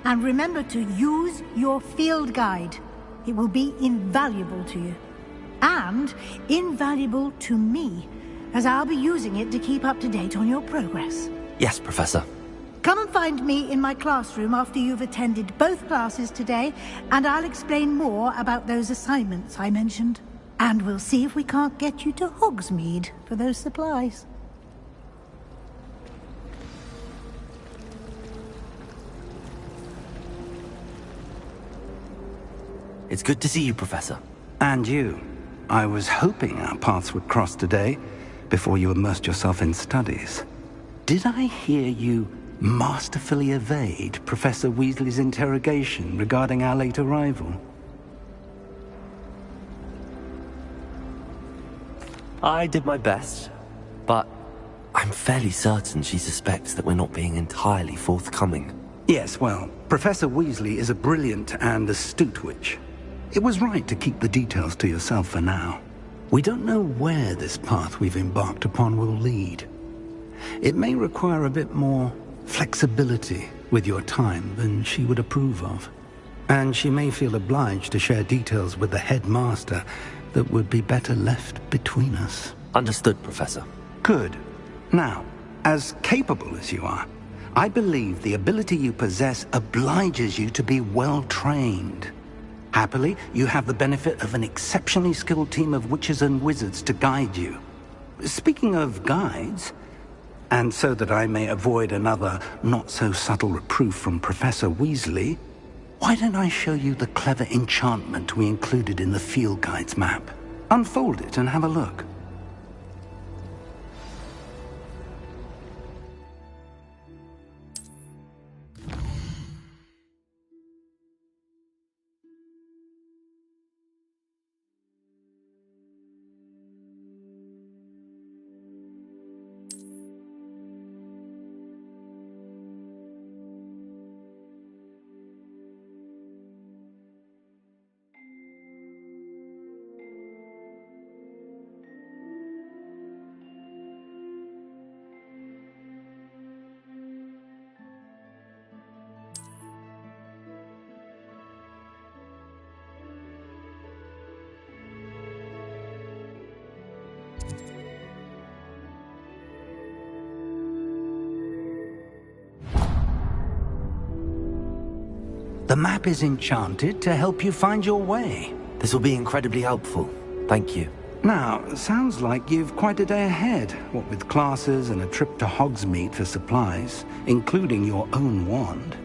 And remember to use your field guide. It will be invaluable to you. And invaluable to me, as I'll be using it to keep up to date on your progress. Yes, Professor. Come and find me in my classroom after you've attended both classes today, and I'll explain more about those assignments I mentioned. And we'll see if we can't get you to Hogsmeade for those supplies. It's good to see you, Professor. And you. I was hoping our paths would cross today, before you immersed yourself in studies. Did I hear you masterfully evade Professor Weasley's interrogation regarding our late arrival? I did my best, but I'm fairly certain she suspects that we're not being entirely forthcoming. Yes, well, Professor Weasley is a brilliant and astute witch. It was right to keep the details to yourself for now. We don't know where this path we've embarked upon will lead. It may require a bit more flexibility with your time than she would approve of. And she may feel obliged to share details with the headmaster that would be better left between us. Understood, Professor. Good. Now, as capable as you are, I believe the ability you possess obliges you to be well-trained. Happily, you have the benefit of an exceptionally skilled team of witches and wizards to guide you. Speaking of guides, and so that I may avoid another not-so-subtle reproof from Professor Weasley, why don't I show you the clever enchantment we included in the field guide's map? Unfold it and have a look. The map is enchanted to help you find your way. This will be incredibly helpful. Thank you. Now, sounds like you've quite a day ahead, what with classes and a trip to Hogsmeade for supplies, including your own wand.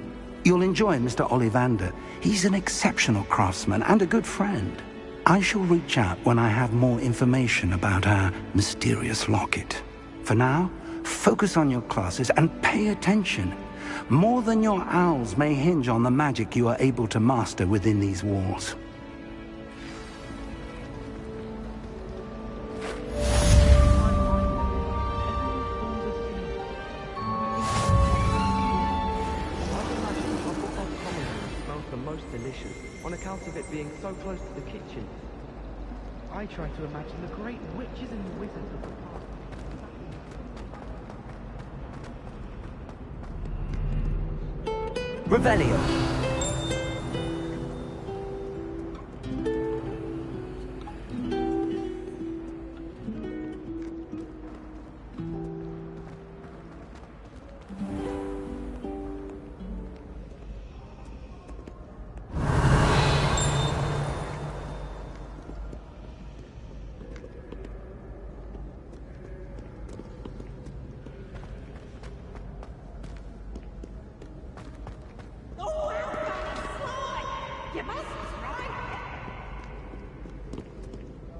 You'll enjoy Mr. Ollivander. He's an exceptional craftsman and a good friend. I shall reach out when I have more information about our mysterious locket. For now, focus on your classes and pay attention. More than your owls may hinge on the magic you are able to master within these walls. The most delicious on account of it being so close to the kitchen. I try to imagine the great witches and wizards of the past. Revelio.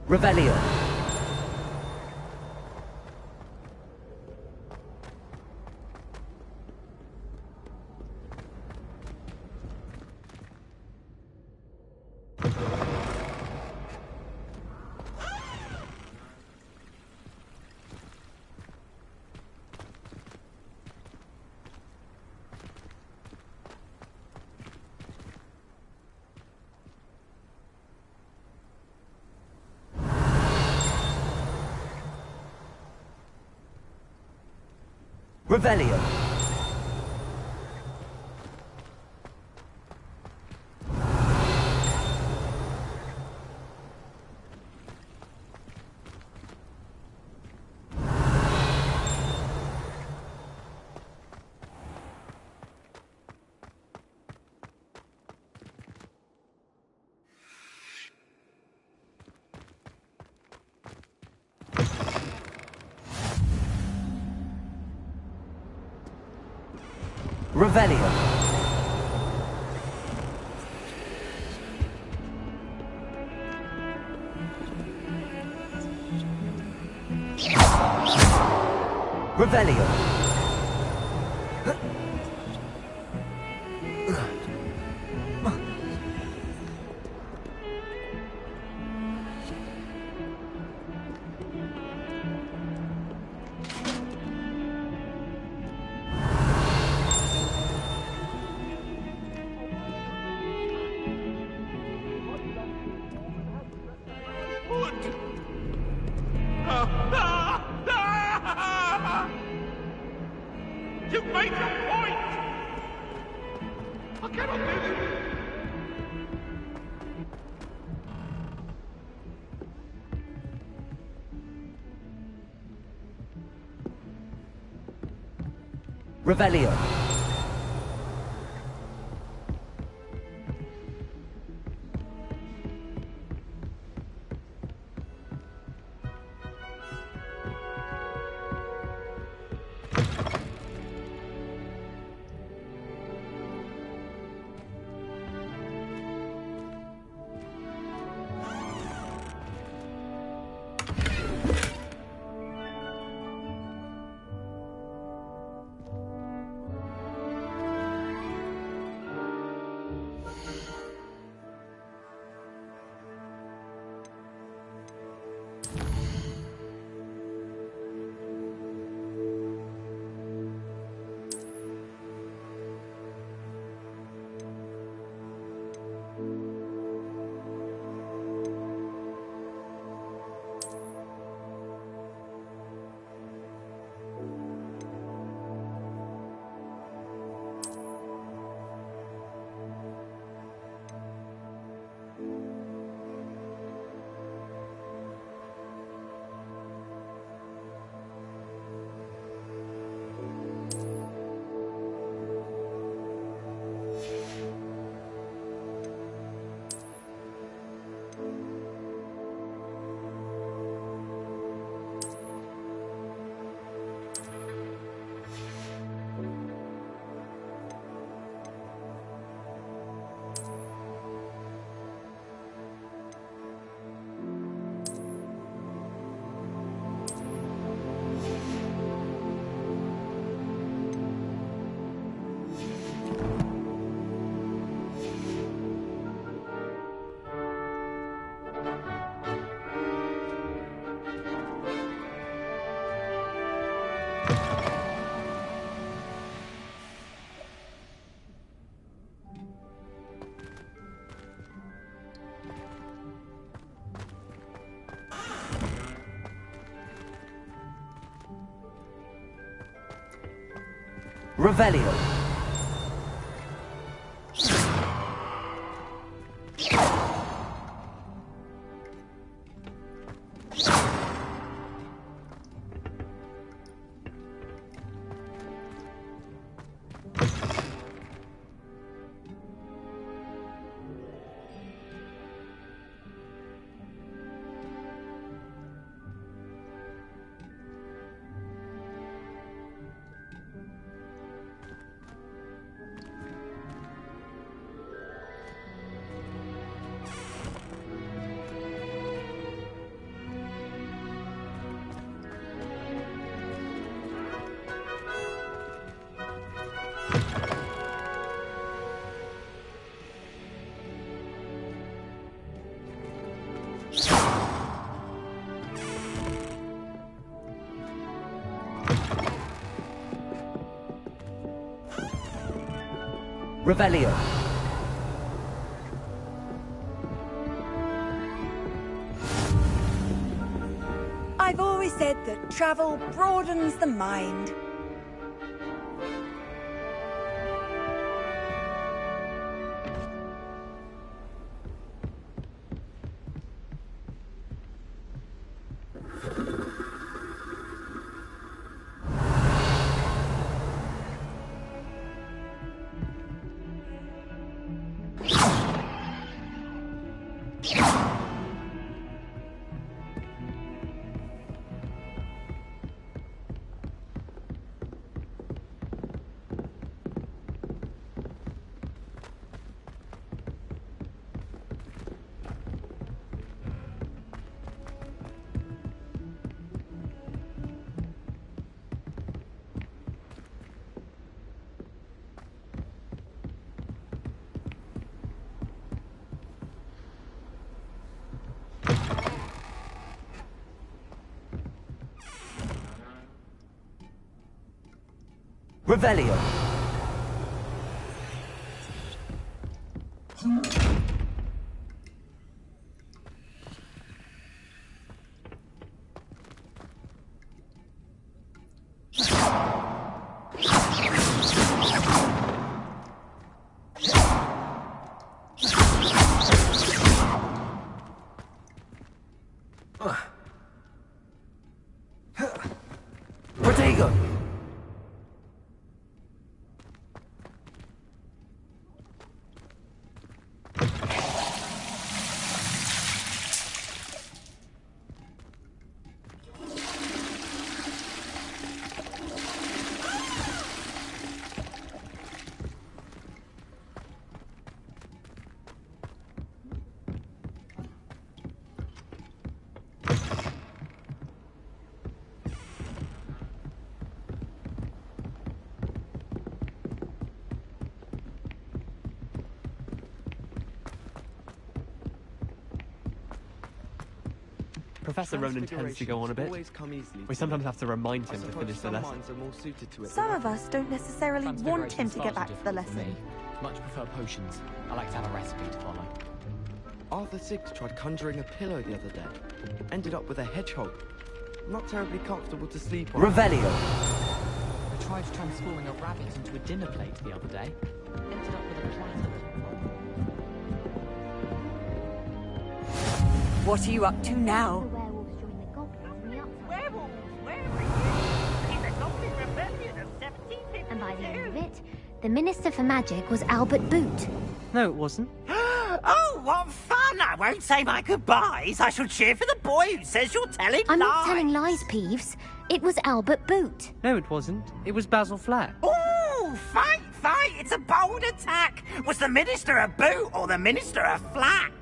Revelio. Revelio. Revelio. Revelio. Revelio. Revelio. Revelio. I've always said that travel broadens the mind. Revelio. Professor Ronan tends to go on a bit. We sometimes have to remind him to finish the lesson. Some of us don't necessarily want him to get back to the lesson. Much prefer potions. I like to have a recipe to follow. Arthur Six tried conjuring a pillow the other day. Ended up with a hedgehog. Not terribly comfortable to sleep on. Revelio. I tried transforming a rabbit into a dinner plate the other day. Ended up with a platter. What are you up to now? And by the end of it, the Minister for Magic was Albert Boot. No, it wasn't. Oh, what fun! I won't say my goodbyes. I shall cheer for the boy who says you're telling I'm lies. not telling lies, Peeves. It was Albert Boot. No, it wasn't. It was Basil Flat. Oh, fight! It's a bold attack. Was the Minister a boot or the Minister a flack?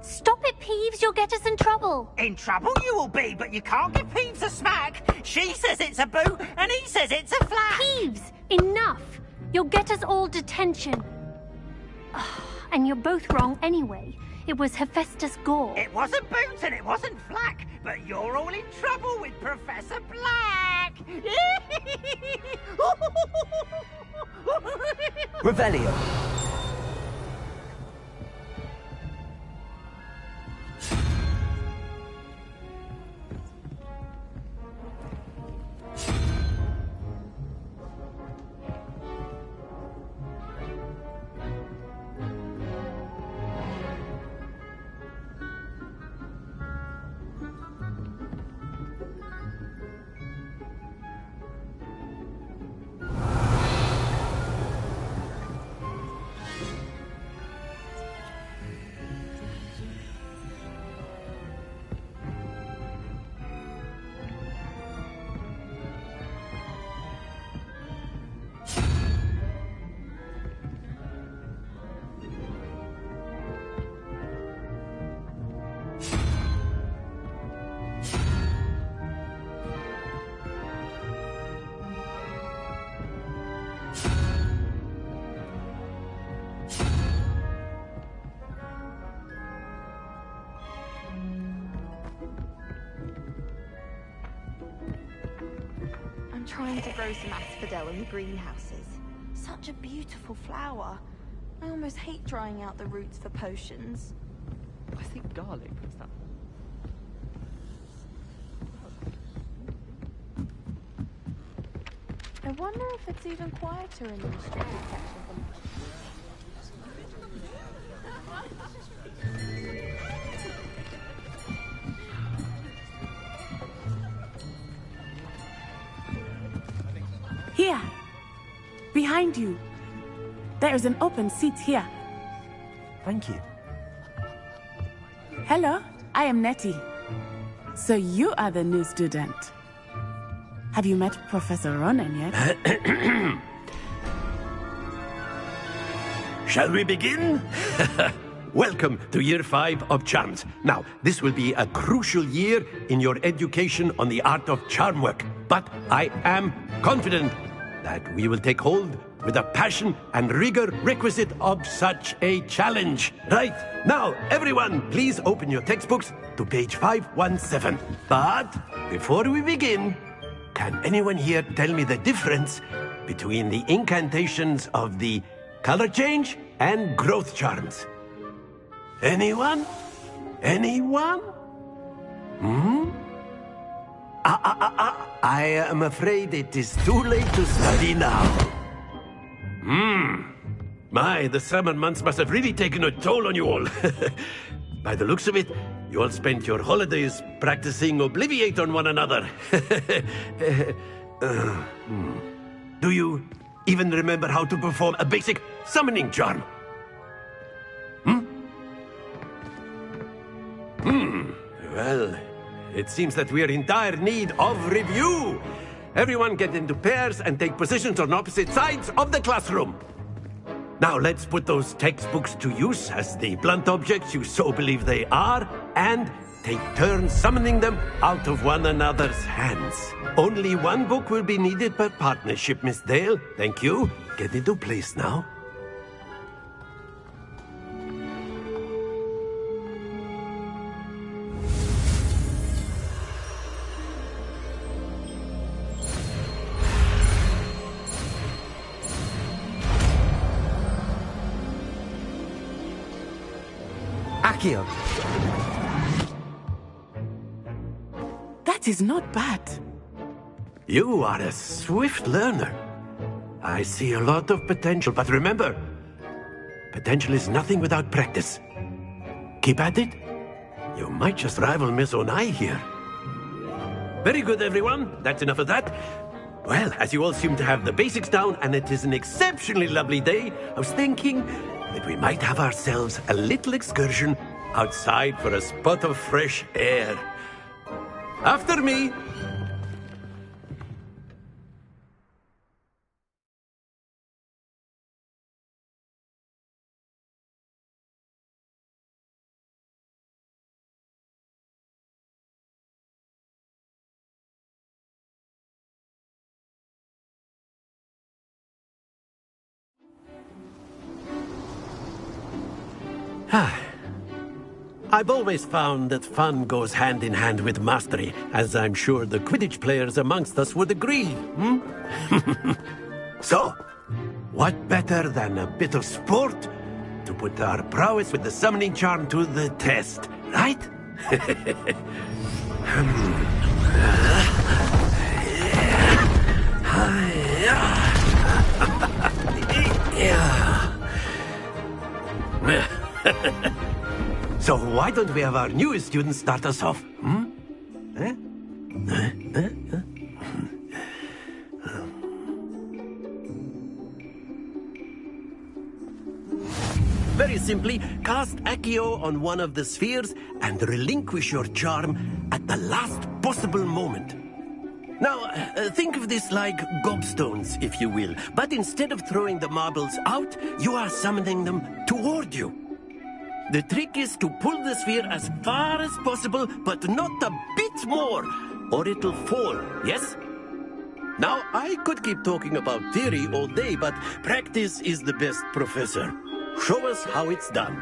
Stop it, Peeves. You'll get us in trouble. In trouble you will be, but you can't give Peeves a smack. She says it's a boot, and he says it's a flack. Peeves, enough. You'll get us all detention. And you're both wrong anyway. It was Hephaestus Gore. It wasn't boot and it wasn't flack, but you're all in trouble with Professor Black. Revelio. Trying to grow some asphodel in the greenhouses. Such a beautiful flower. I almost hate drying out the roots for potions. I think garlic was that. I wonder if it's even quieter in the restricted sections. Here, behind you. There is an open seat here. Thank you. Hello, I am Nettie. So you are the new student. Have you met Professor Ronan yet? Shall we begin? Welcome to Year 5 of Charms. Now, this will be a crucial year in your education on the art of charm work. But I am confident that we will take hold with the passion and rigor requisite of such a challenge. Right, now, everyone, please open your textbooks to page 517. But before we begin, can anyone here tell me the difference between the incantations of the color change and growth charms? Anyone? Anyone? I am afraid it is too late to study now. My, the summer months must have really taken a toll on you all. By the looks of it, you all spent your holidays practicing Obliviate on one another. Do you even remember how to perform a basic summoning charm? Well, it seems that we are in dire need of review. Everyone get into pairs and take positions on opposite sides of the classroom. Now let's put those textbooks to use as the blunt objects you so believe they are, and take turns summoning them out of one another's hands. Only one book will be needed per partnership, Miss Dale. Thank you. Get into place now. Akio. That is not bad. You are a swift learner. I see a lot of potential, but remember, potential is nothing without practice. Keep at it. You might just rival Miss Onai here. Very good, everyone. That's enough of that. Well, as you all seem to have the basics down, and it is an exceptionally lovely day, I was thinking that we might have ourselves a little excursion outside for a spot of fresh air. After me. I've always found that fun goes hand in hand with mastery, as I'm sure the Quidditch players amongst us would agree. So, what better than a bit of sport to put our prowess with the summoning charm to the test, right? So why don't we have our newest student start us off? Very simply, cast Accio on one of the spheres and relinquish your charm at the last possible moment. Now, think of this like gobstones, if you will. But instead of throwing the marbles out, you are summoning them toward you. The trick is to pull the sphere as far as possible, but not a bit more, or it'll fall, yes? Now, I could keep talking about theory all day, but practice is the best professor. Show us how it's done.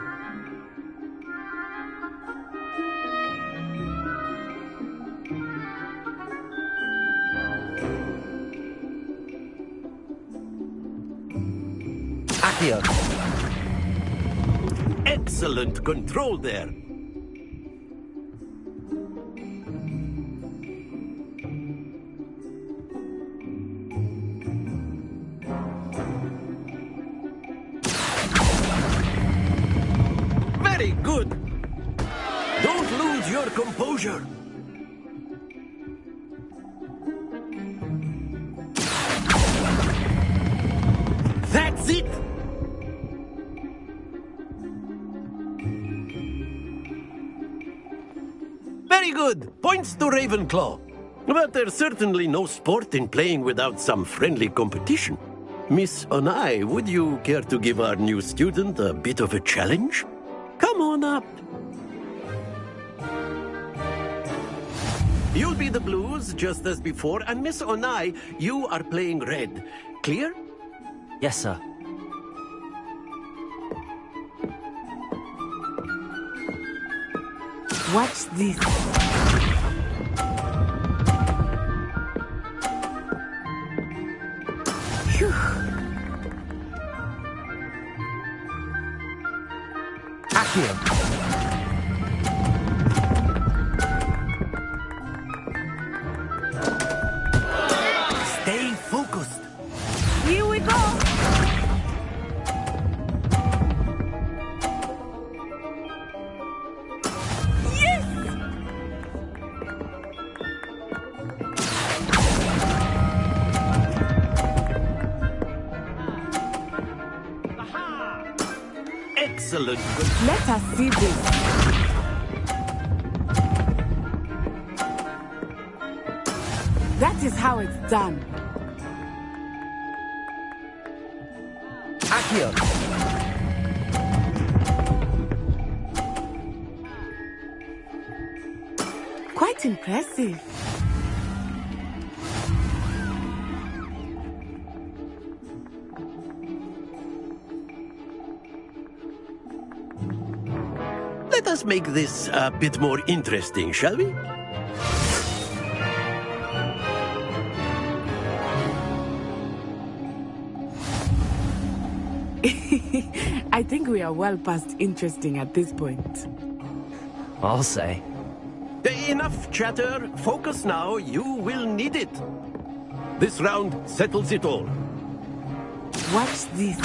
Akio. Excellent control there. Very good. Don't lose your composure. That's it. Very good. Points to Ravenclaw. But there's certainly no sport in playing without some friendly competition. Miss Onai, would you care to give our new student a bit of a challenge? Come on up. You'll be the blues, just as before, and Miss Onai, you are playing red. Clear? Yes, sir. Watch this. Phew. Akio. Stay focused. Here we go. Excellent. Let us see this. That is how it's done. Akio. Quite impressive. Let us make this a bit more interesting, shall we? I think we are well past interesting at this point. I'll say. Enough chatter. Focus now. You will need it. This round settles it all. Watch this.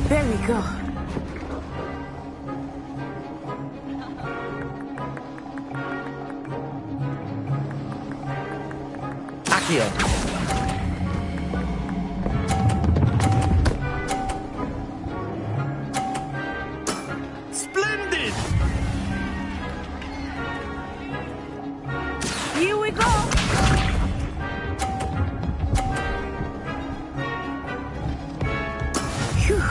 There we go. Accio. Splendid! Here we go. Phew.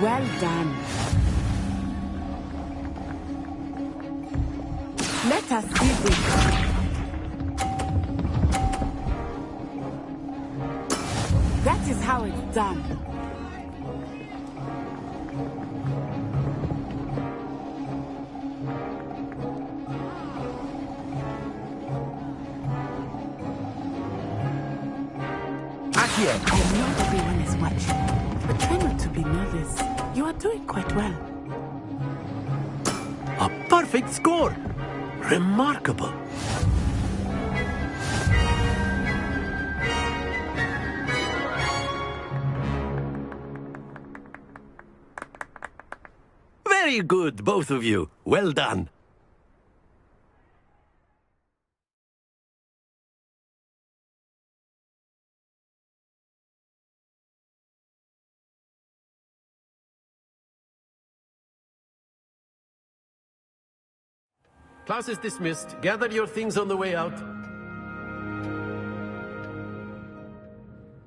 Well done. Let us see this. That is how it's done. I know everyone is watching, but try not to be nervous. You are doing quite well. A perfect score! Remarkable! Very good, both of you. Well done. Class is dismissed. Gather your things on the way out.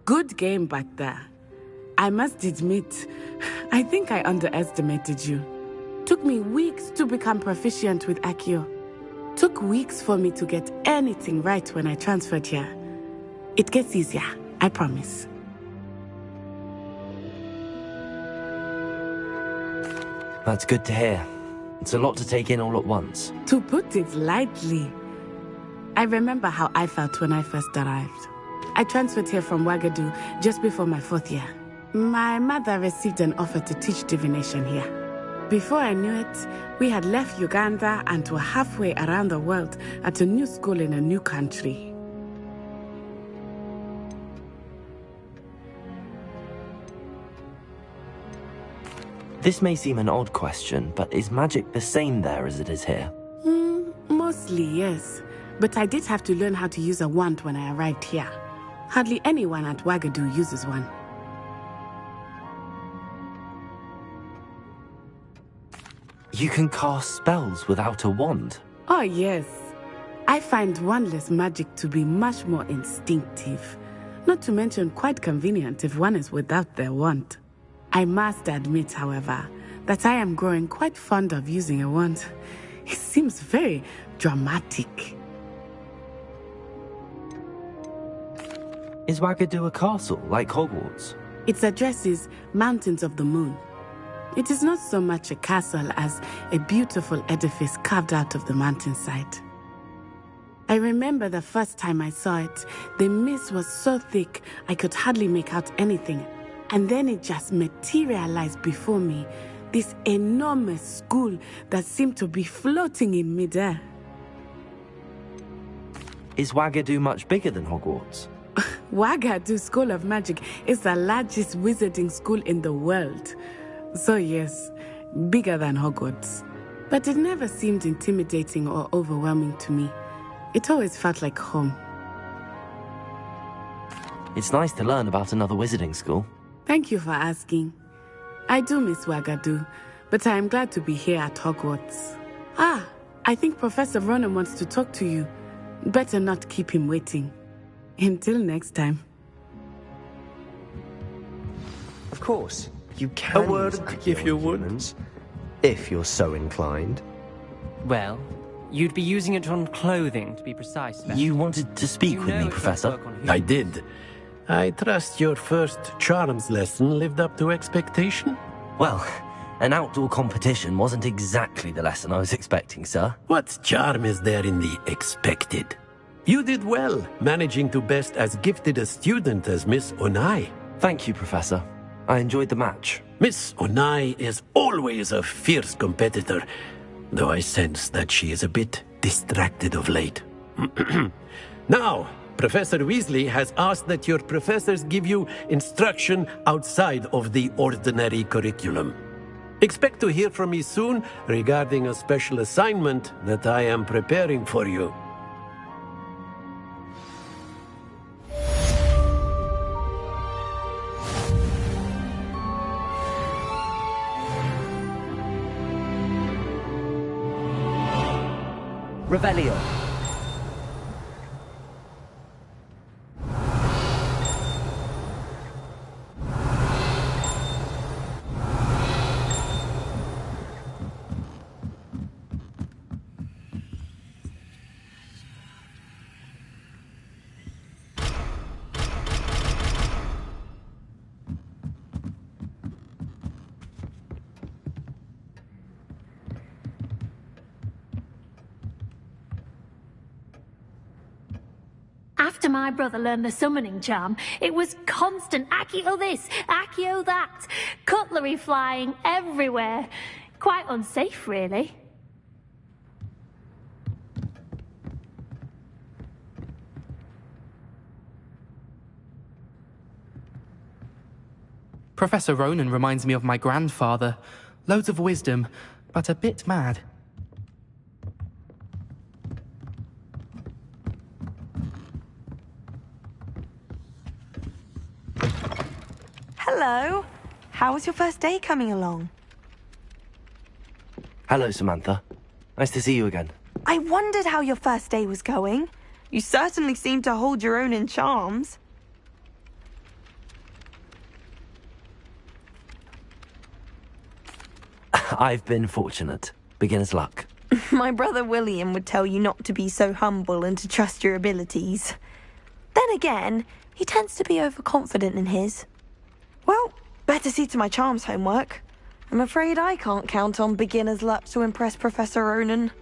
Good game back there. I must admit, I think I underestimated you. Took me weeks to become proficient with Accio. Took weeks for me to get anything right when I transferred here. It gets easier, I promise. That's good to hear. It's a lot to take in all at once. To put it lightly, I remember how I felt when I first arrived. I transferred here from Ouagadougou just before my 4th year. My mother received an offer to teach divination here. Before I knew it, we had left Uganda and were halfway around the world at a new school in a new country. This may seem an odd question, but is magic the same there as it is here? Mostly, yes. But I did have to learn how to use a wand when I arrived here. Hardly anyone at Ouagadougou uses one. You can cast spells without a wand? Oh, yes. I find wandless magic to be much more instinctive. Not to mention quite convenient if one is without their wand. I must admit, however, that I am growing quite fond of using a wand. It seems very dramatic. Is Ouagadougou a castle, like Hogwarts? Its address is Mountains of the Moon. It is not so much a castle as a beautiful edifice carved out of the mountainside. I remember the first time I saw it, the mist was so thick I could hardly make out anything. And then it just materialized before me, this enormous school that seemed to be floating in midair. Is Ouagadougou much bigger than Hogwarts? Ouagadougou School of Magic is the largest wizarding school in the world. So yes, bigger than Hogwarts. But it never seemed intimidating or overwhelming to me. It always felt like home. It's nice to learn about another wizarding school. Thank you for asking. I do miss Ouagadougou, but I am glad to be here at Hogwarts. Ah, I think Professor Ronan wants to talk to you. Better not keep him waiting. Until next time. Of course, you can. A word, if you would. If you're so inclined. Well, You'd be using it on clothing, to be precise. You wanted to speak with me, Professor? I did. I trust your first charms lesson lived up to expectation? Well, an outdoor competition wasn't exactly the lesson I was expecting, sir. What charm is there in the expected? You did well, managing to best as gifted a student as Miss Onai. Thank you, Professor. I enjoyed the match. Miss Onai is always a fierce competitor, though I sense that she is a bit distracted of late. Now, Professor Weasley has asked that your professors give you instruction outside of the ordinary curriculum. Expect to hear from me soon regarding a special assignment that I am preparing for you. Revelio. After my brother learned the summoning charm, it was constant Accio this, Accio that, cutlery flying everywhere. Quite unsafe, really. Professor Ronan reminds me of my grandfather. Loads of wisdom, but a bit mad. Hello. How was your first day coming along? Hello, Samantha. Nice to see you again. I wondered how your first day was going. You certainly seem to hold your own in charms. I've been fortunate. Beginner's luck. My brother William would tell you not to be so humble and to trust your abilities. Then again, he tends to be overconfident in his. Well, better see to my charms homework. I'm afraid I can't count on beginner's luck to impress Professor Ronan.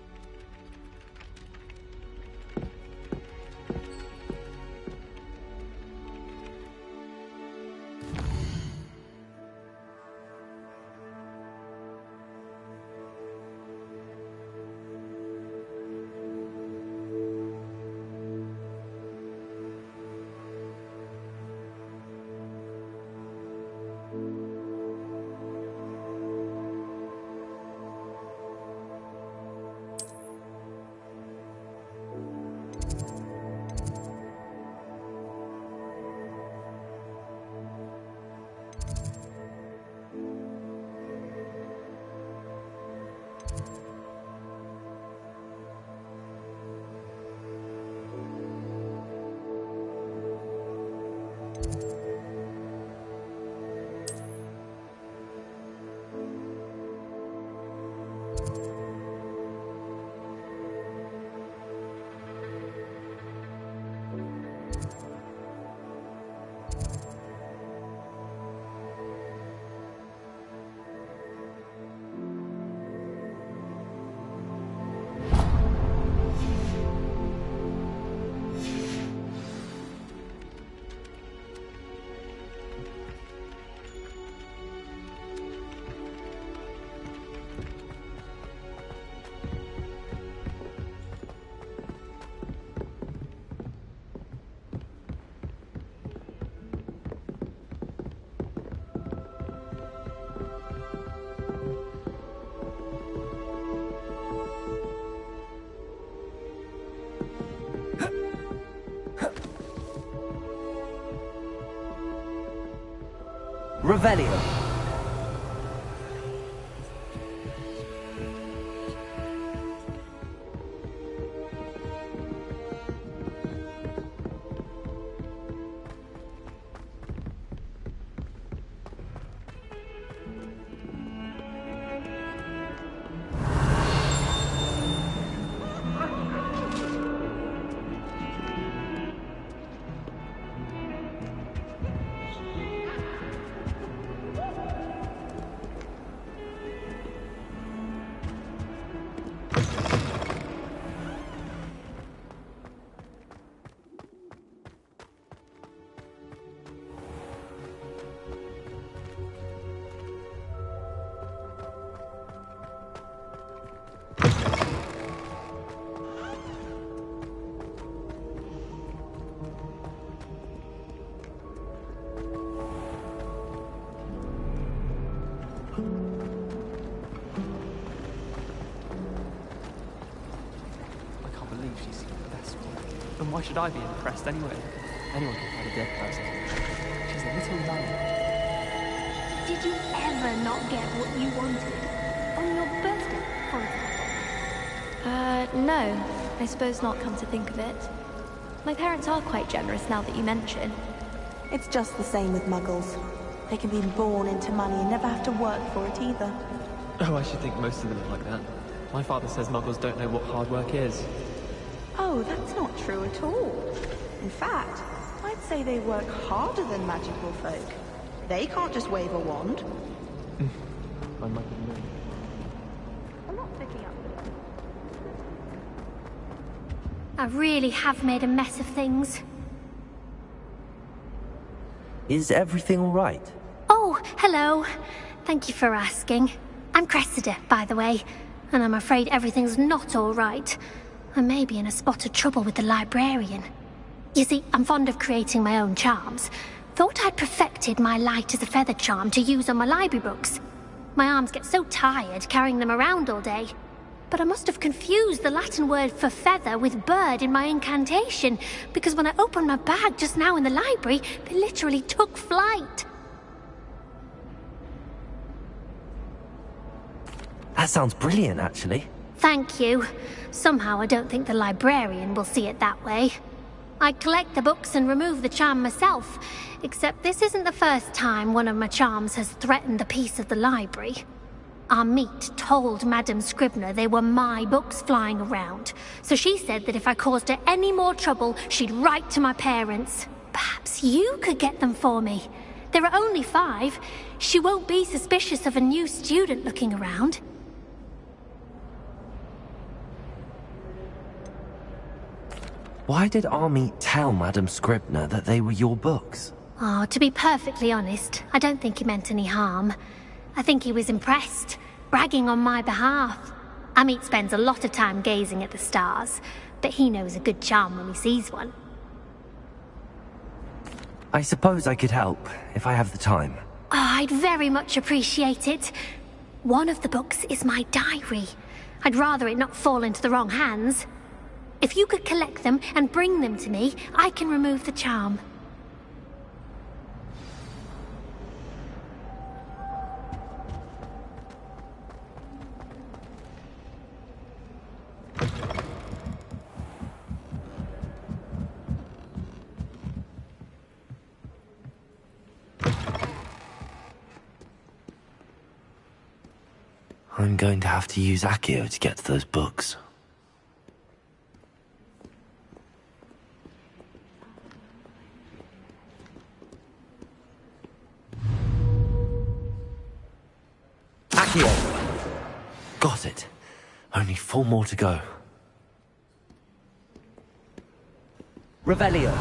Revelio. Then why should I be impressed anyway? Anyone can find a dead person. She's a little mummy. Did you ever not get what you wanted? On your birthday, for example? No. I suppose not, come to think of it. My parents are quite generous now that you mention. It's just the same with muggles. They can be born into money and never have to work for it either. Oh, I should think most of them are like that. My father says muggles don't know what hard work is. Oh, that's not true at all. In fact, I'd say they work harder than magical folk. They can't just wave a wand. I might have known. I'm not picking up. I really have made a mess of things. Is everything all right? Oh, hello. Thank you for asking. I'm Cressida, by the way, and I'm afraid everything's not all right. I may be in a spot of trouble with the librarian. You see, I'm fond of creating my own charms. Thought I'd perfected my light as a feather charm to use on my library books. My arms get so tired carrying them around all day. But I must have confused the Latin word for feather with bird in my incantation, because when I opened my bag just now in the library, they literally took flight. That sounds brilliant, actually. Thank you. Somehow I don't think the librarian will see it that way. I collect the books and remove the charm myself, except this isn't the first time one of my charms has threatened the peace of the library. Our meet told Madame Scribner they were my books flying around, so she said that if I caused her any more trouble, she'd write to my parents. Perhaps you could get them for me. There are only 5. She won't be suspicious of a new student looking around. Why did Army tell Madame Scribner that they were your books? Oh, to be perfectly honest, I don't think he meant any harm. I think he was impressed, bragging on my behalf. Amit spends a lot of time gazing at the stars, but he knows a good charm when he sees one. I suppose I could help, if I have the time. Oh, I'd very much appreciate it. One of the books is my diary. I'd rather it not fall into the wrong hands. If you could collect them and bring them to me, I can remove the charm. I'm going to have to use Accio to get to those books. Accio! Got it. Only 4 more to go. Revelio.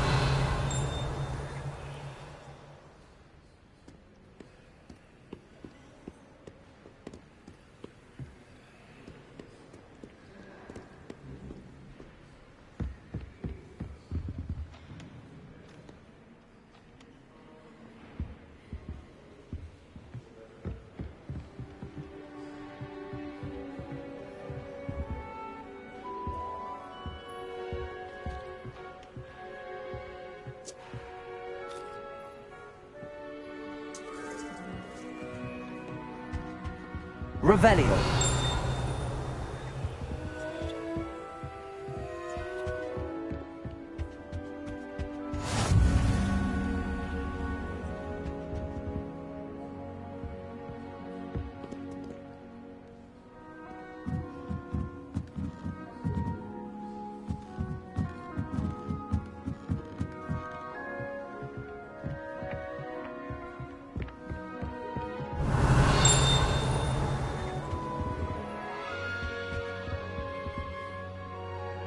Revelio.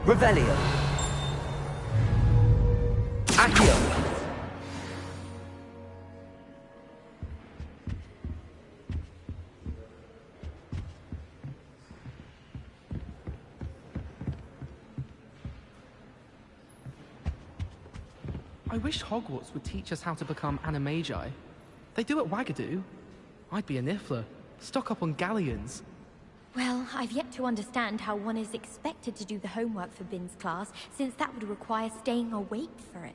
Revelio. Accio. I wish Hogwarts would teach us how to become animagi. They do at Wagadu. I'd be a Niffler, stock up on galleons. Well, I've yet to understand how one is expected to do the homework for Bin's class, since that would require staying awake for it.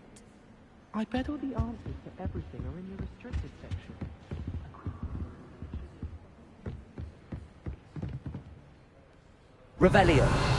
I bet all the answers to everything are in the restricted section. Revelio.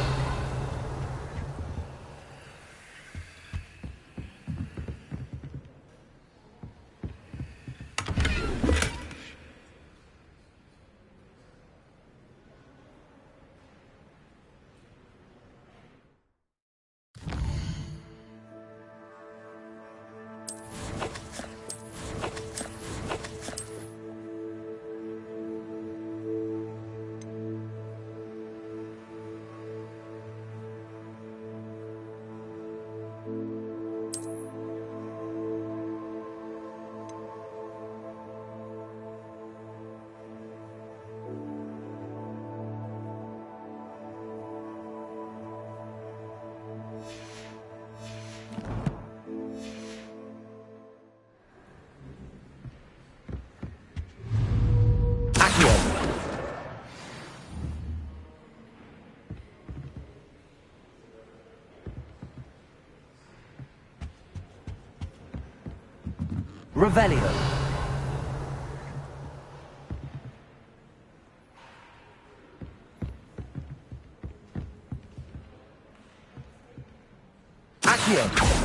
Revelio. Accio.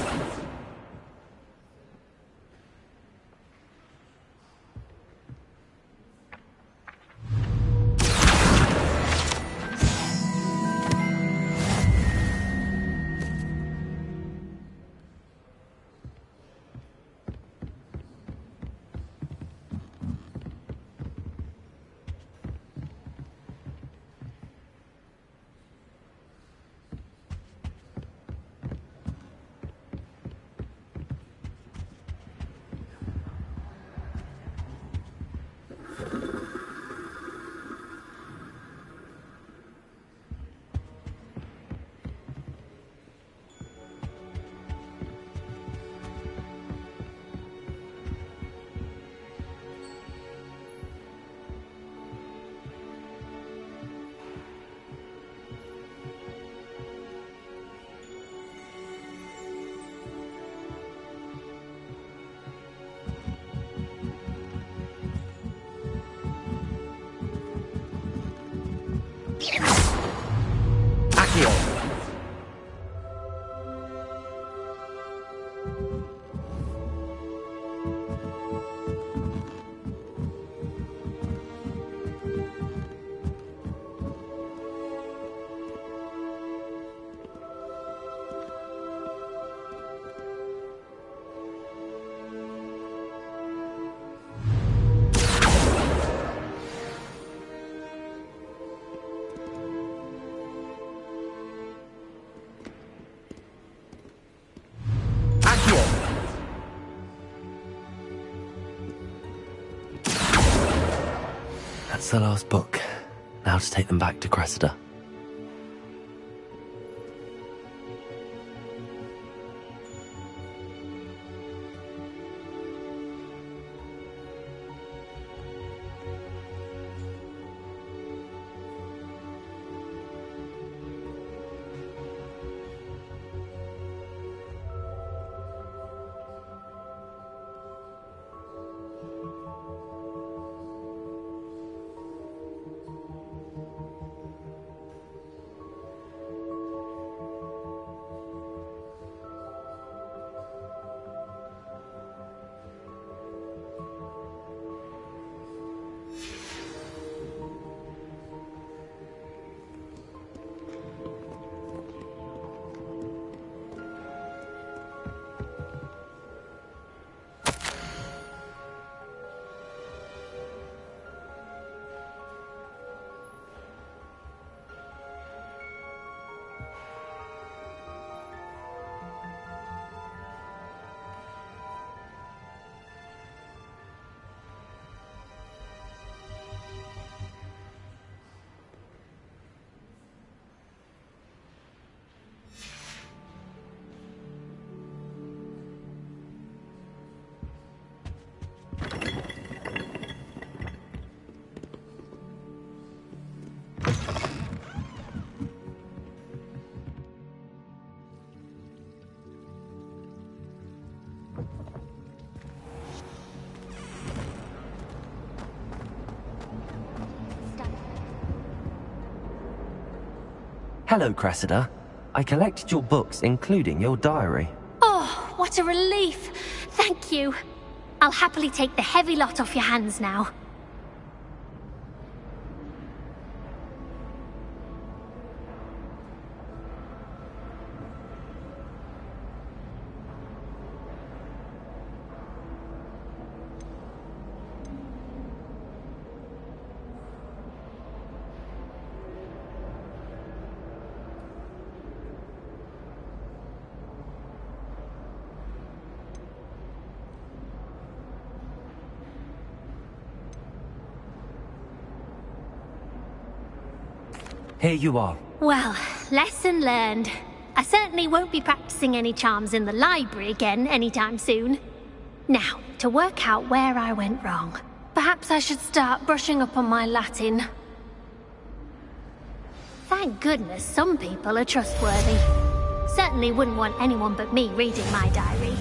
That's the last book. Now to take them back to Cressida. Hello, Cressida. I collected your books, including your diary. Oh, what a relief. Thank you. I'll happily take the heavy lot off your hands now. Here you are. Well, lesson learned. I certainly won't be practicing any charms in the library again anytime soon. Now, to work out where I went wrong. Perhaps I should start brushing up on my Latin. Thank goodness some people are trustworthy. Certainly wouldn't want anyone but me reading my diary.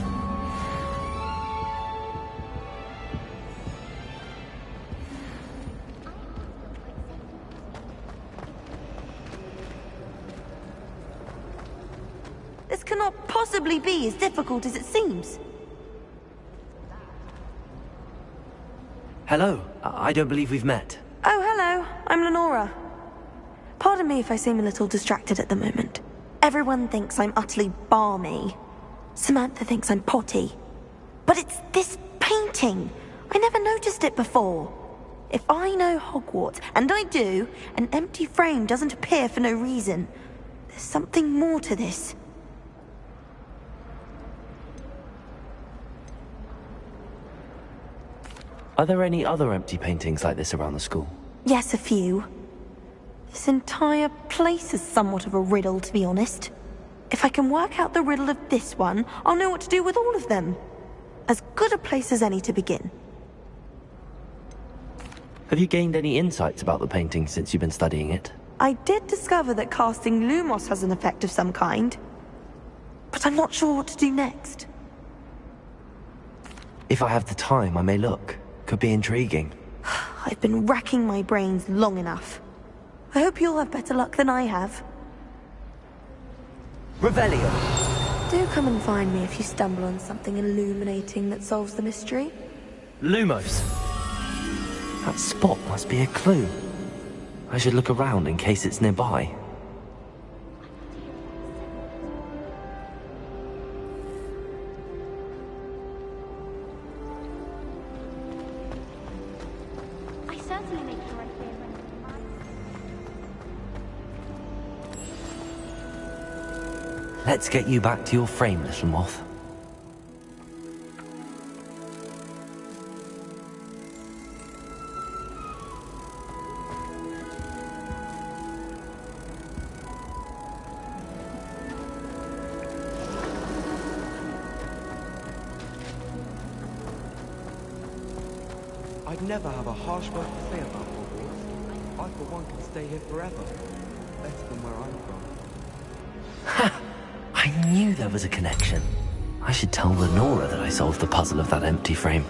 This cannot possibly be as difficult as it seems. Hello. I don't believe we've met. Oh, hello. I'm Lenora. Pardon me if I seem a little distracted at the moment. Everyone thinks I'm utterly balmy. Samantha thinks I'm potty. But it's this painting. I never noticed it before. If I know Hogwarts, and I do, an empty frame doesn't appear for no reason. There's something more to this. Are there any other empty paintings like this around the school? Yes, a few. This entire place is somewhat of a riddle, to be honest. If I can work out the riddle of this one, I'll know what to do with all of them. As good a place as any to begin. Have you gained any insights about the painting since you've been studying it? I did discover that casting Lumos has an effect of some kind. But I'm not sure what to do next. If I have the time, I may look. Could be intriguing. I've been racking my brains long enough. I hope you'll have better luck than I have. Revelio. Do come and find me if you stumble on something illuminating that solves the mystery. Lumos. That spot must be a clue. I should look around in case it's nearby. Let's get you back to your frame, little moth. I'd never have a harsh word to say about Hogwarts. I, for one, can stay here forever. Better than where I'm from. I knew there was a connection. I should tell Lenora that I solved the puzzle of that empty frame.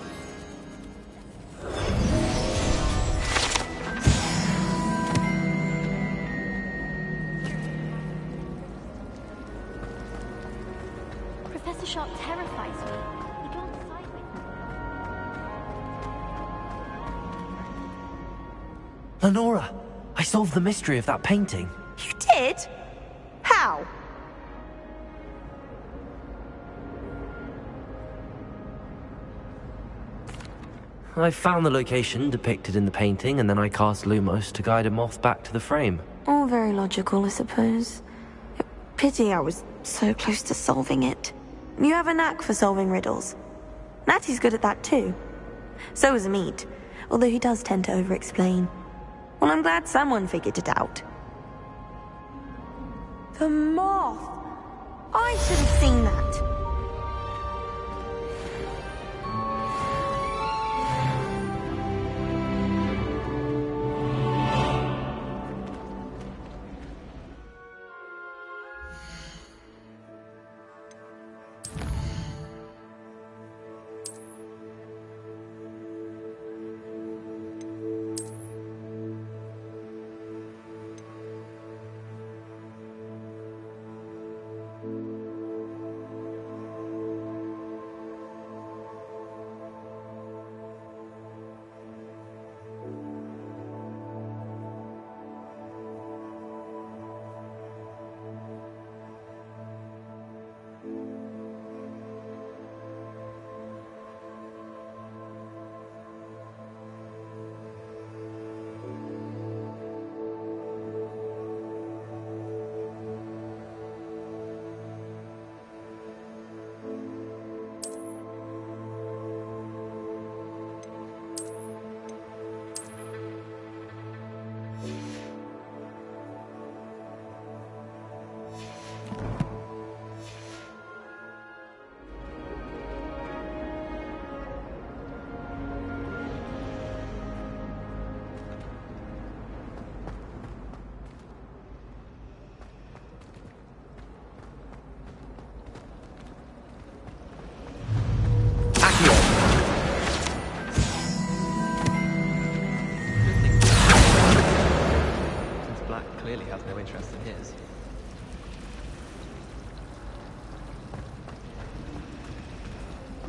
Professor Sharp terrifies me. He can't decide with me. Lenora! I solved the mystery of that painting. You did? How? I found the location depicted in the painting, and then I cast Lumos to guide a moth back to the frame. All very logical, I suppose. Pity I was so close to solving it. You have a knack for solving riddles. Natty's good at that too. So is Amit, although he does tend to over-explain. Well, I'm glad someone figured it out. The moth! I should have seen that.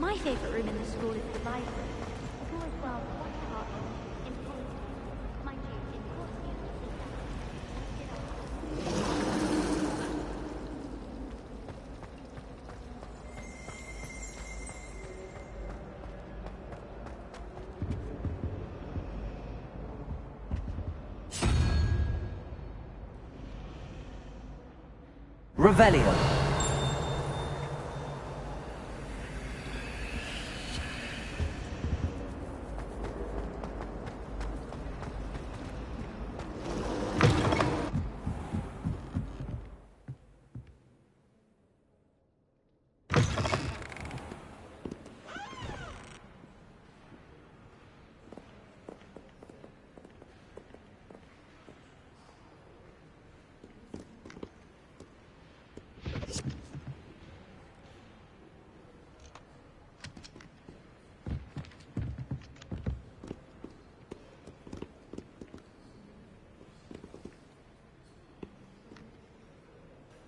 My favourite room in the school is the library. It's always well quite hard in politics. Mind you, in course Revelio.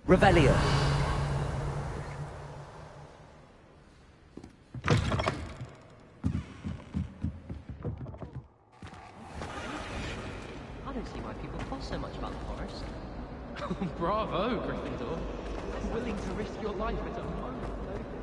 Revelio. I don't see why people fuss so much about the forest. Bravo, Gryffindor. I'm willing to risk your life at a moment's notice.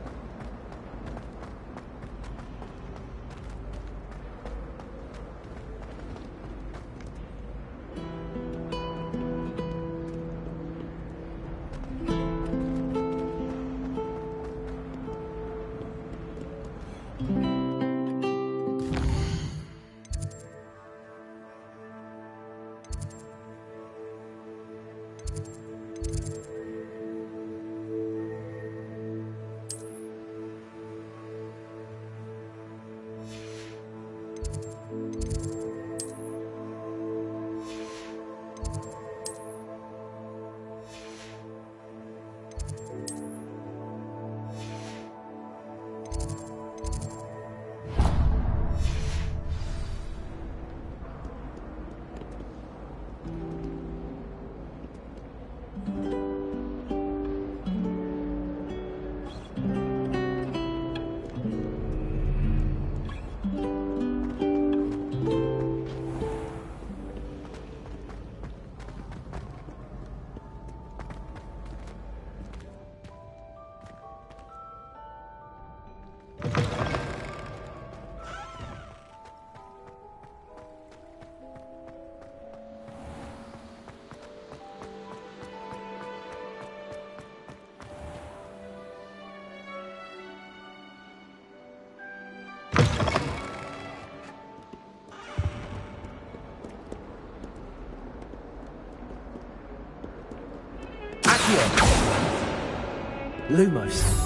Lumos.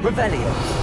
Revelio.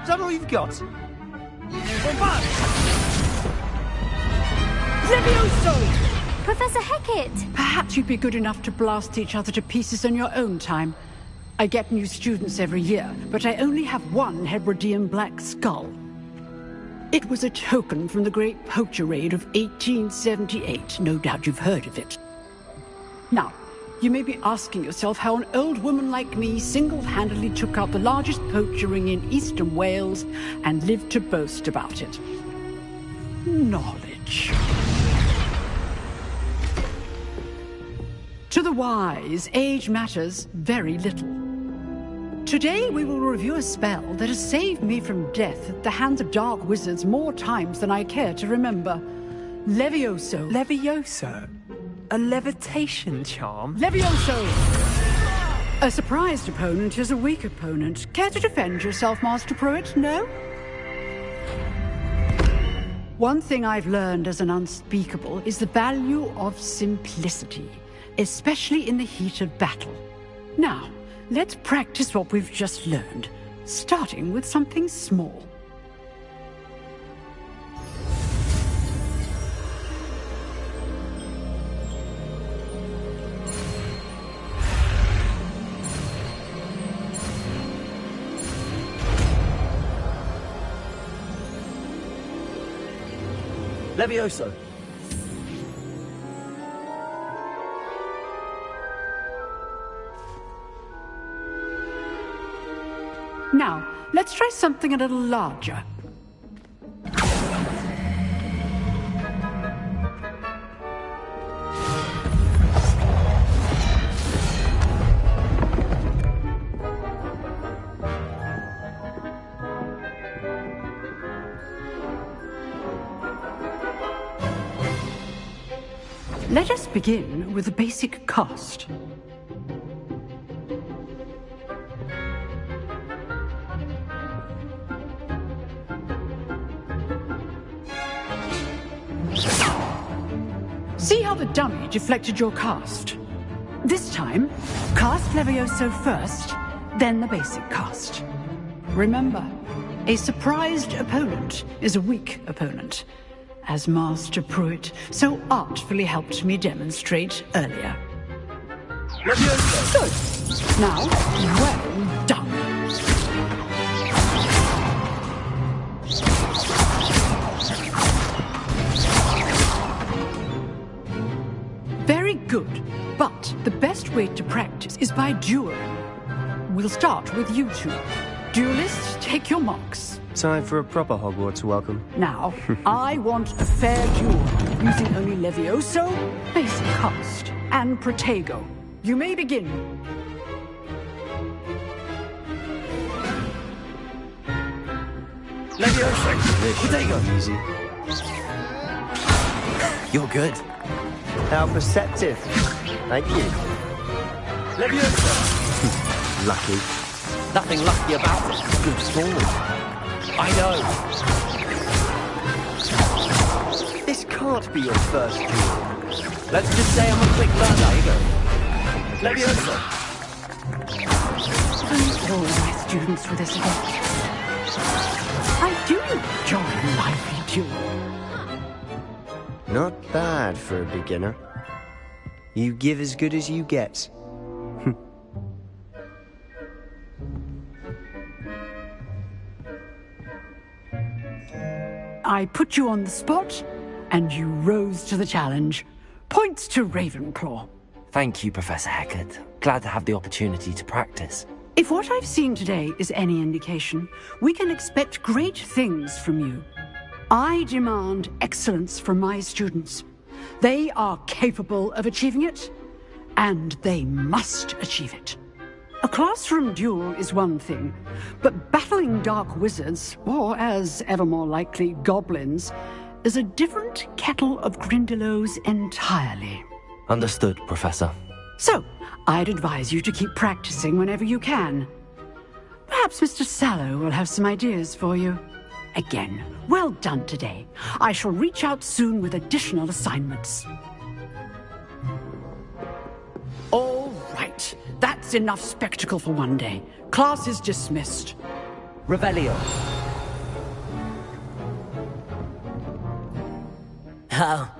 Is that all you've got? Levioso! Professor Hecat! Perhaps you'd be good enough to blast each other to pieces on your own time. I get new students every year, but I only have one Hebridean black skull. It was a token from the Great Poacher Raid of 1878. No doubt you've heard of it. Now, you may be asking yourself how an old woman like me single-handedly took out the largest poacher ring in eastern Wales and lived to boast about it. Knowledge. To the wise, age matters very little. Today we will review a spell that has saved me from death at the hands of dark wizards more times than I care to remember. Levioso. Levioso? A levitation charm? Levioso! A surprised opponent is a weak opponent. Care to defend yourself, Master Pruitt? No? One thing I've learned as an unspeakable is the value of simplicity, especially in the heat of battle. Now, let's practice what we've just learned, starting with something small. Levioso. Now, let's try something a little larger. Let us begin with the basic cast. See how the dummy deflected your cast? This time, cast Levioso first, then the basic cast. Remember, a surprised opponent is a weak opponent, as Master Pruitt so artfully helped me demonstrate earlier. Levioso! Good. Now, well done. Very good, but the best way to practice is by dueling. We'll start with you two. Duelists, take your marks. Time for a proper Hogwarts welcome. Now, I want a fair duel, using only Levioso, basic cast, and Protego. You may begin. Levioso! Protego! Easy. You're good. How perceptive. Thank you. Levioso! Lucky. Nothing lucky about it. Good score. I know. This can't be your first duel. Let's just say I'm a quick learner. Here you go. Levioso. Don't all my students with this again. I do enjoy a lively duel. Not bad for a beginner. You give as good as you get. I put you on the spot, and you rose to the challenge. Points to Ravenclaw. Thank you, Professor Hecat. Glad to have the opportunity to practice. If what I've seen today is any indication, we can expect great things from you. I demand excellence from my students. They are capable of achieving it, and they must achieve it. A classroom duel is one thing, but battling dark wizards, or as ever more likely, goblins, is a different kettle of Grindylows entirely. Understood, Professor. So, I'd advise you to keep practicing whenever you can. Perhaps Mr. Sallow will have some ideas for you. Again, well done today. I shall reach out soon with additional assignments. All right. That's enough spectacle for one day. Class is dismissed. Revelio. Oh,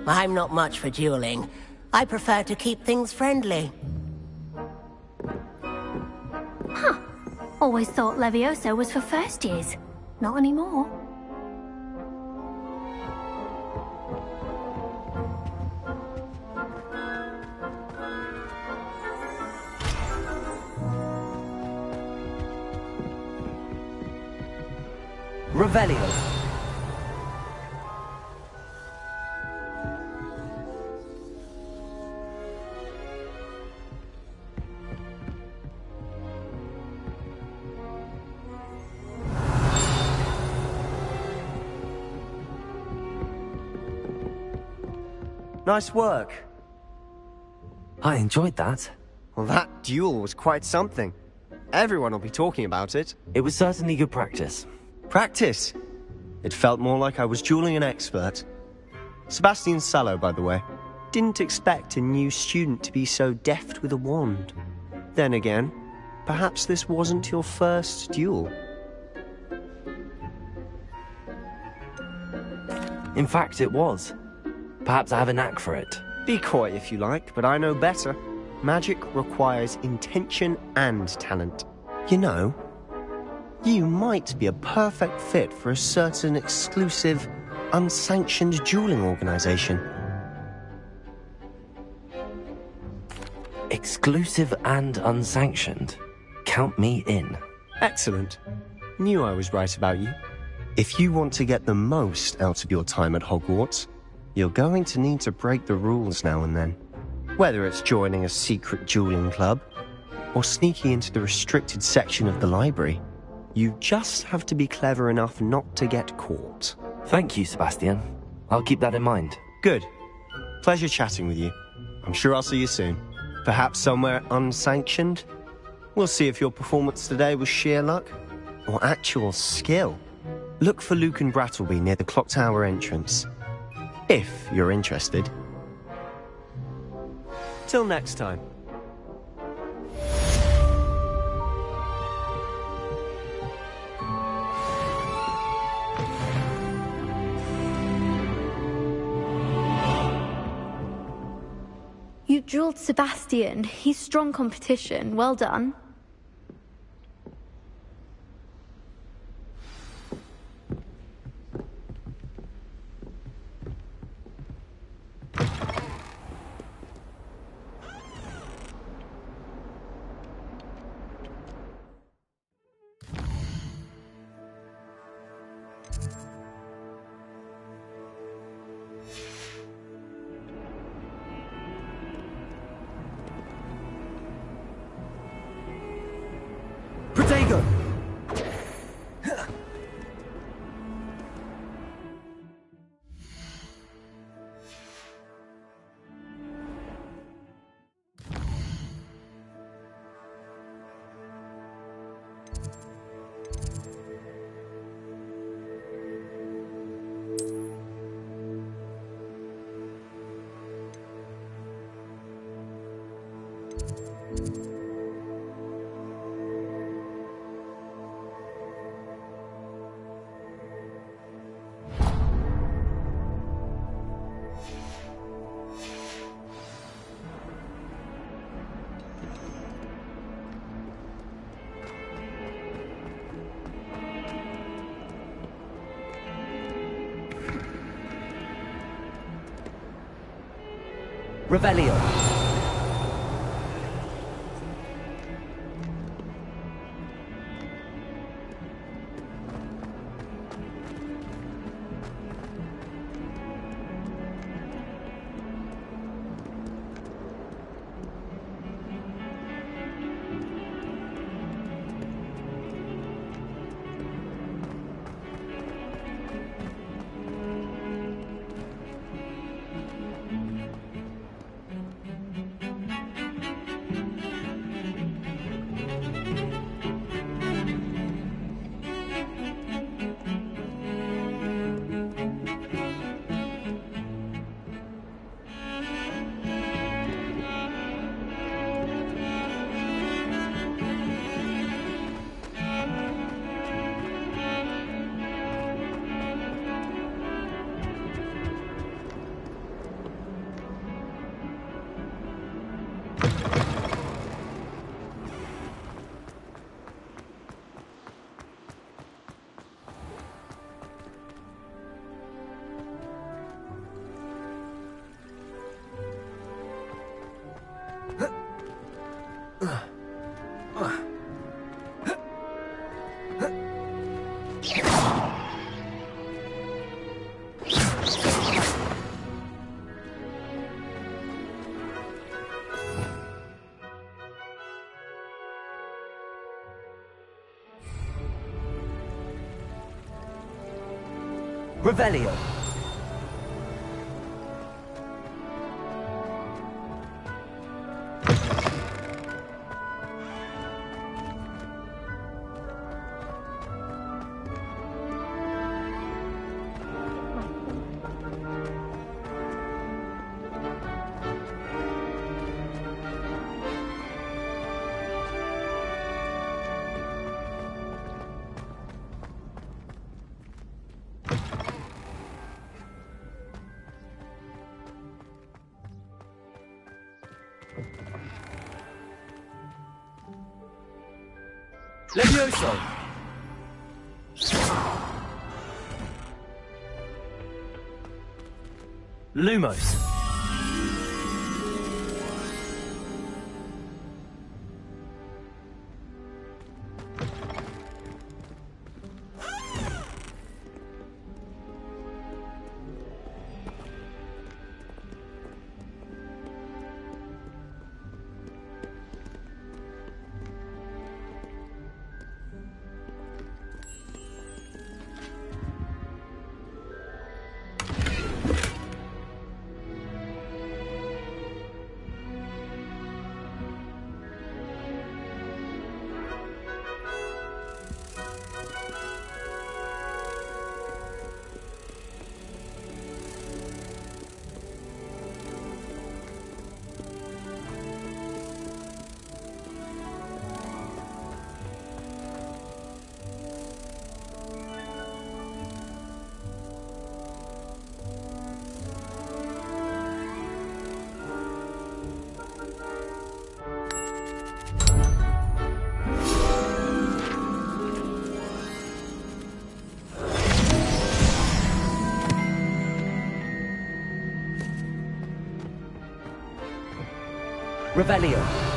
I'm not much for dueling. I prefer to keep things friendly. Huh. Always thought Levioso was for first years. Not anymore. Revelio. Nice work. I enjoyed that. Well, that duel was quite something. Everyone will be talking about it. It was certainly good practice. Practice? It felt more like I was dueling an expert. Sebastian Sallow, by the way. Didn't expect a new student to be so deft with a wand. Then again, perhaps this wasn't your first duel. In fact, it was. Perhaps I have a knack for it. Be coy if you like, but I know better. Magic requires intention and talent. You know, you might be a perfect fit for a certain exclusive, unsanctioned dueling organization. Exclusive and unsanctioned. Count me in. Excellent. Knew I was right about you. If you want to get the most out of your time at Hogwarts, you're going to need to break the rules now and then. Whether it's joining a secret dueling club, or sneaking into the restricted section of the library, you just have to be clever enough not to get caught. Thank you, Sebastian. I'll keep that in mind. Good. Pleasure chatting with you. I'm sure I'll see you soon. Perhaps somewhere unsanctioned? We'll see if your performance today was sheer luck, or actual skill. Look for Luke and Brattleby near the clock tower entrance. If you're interested. Till next time. You dueled Sebastian. He's strong competition. Well done. Protego! Revelio. Revelio. Levioso. Lumos. Revelio.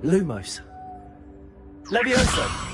Lumos. Levioso.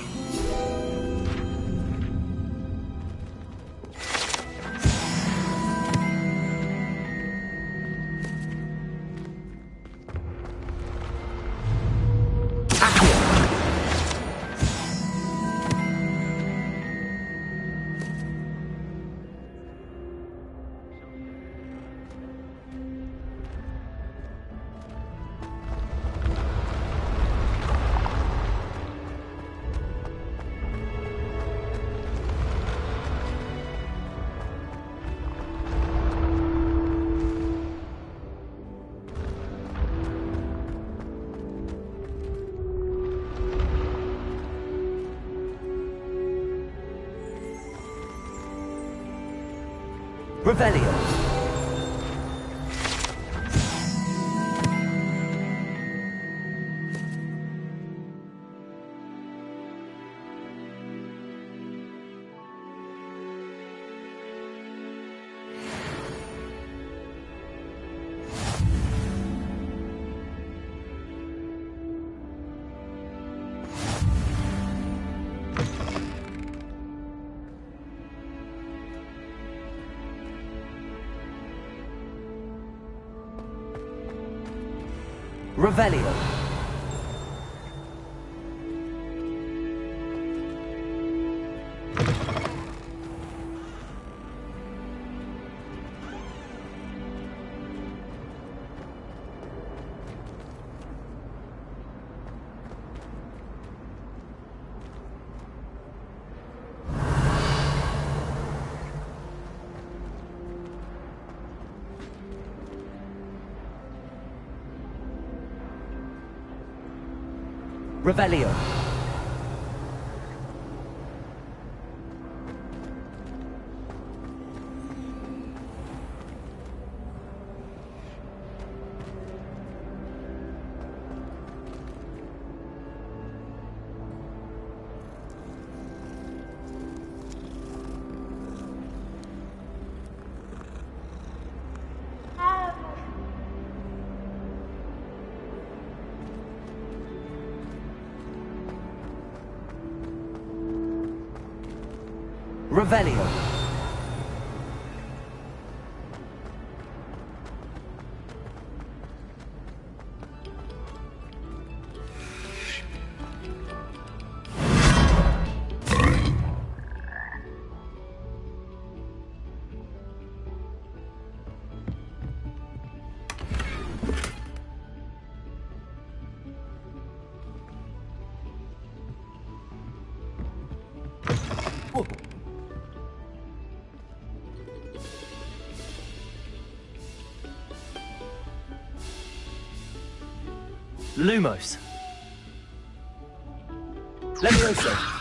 Revelio. Revelio. Revelio. Revelio. Lumos. Levioso.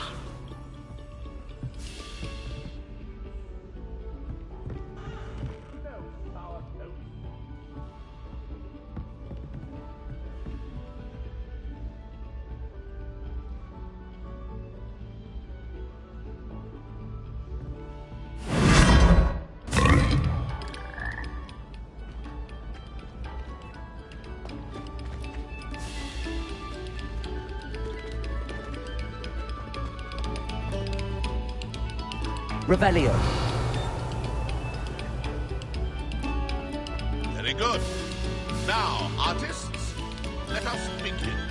Revelio. Very good. Now, artists, let us begin.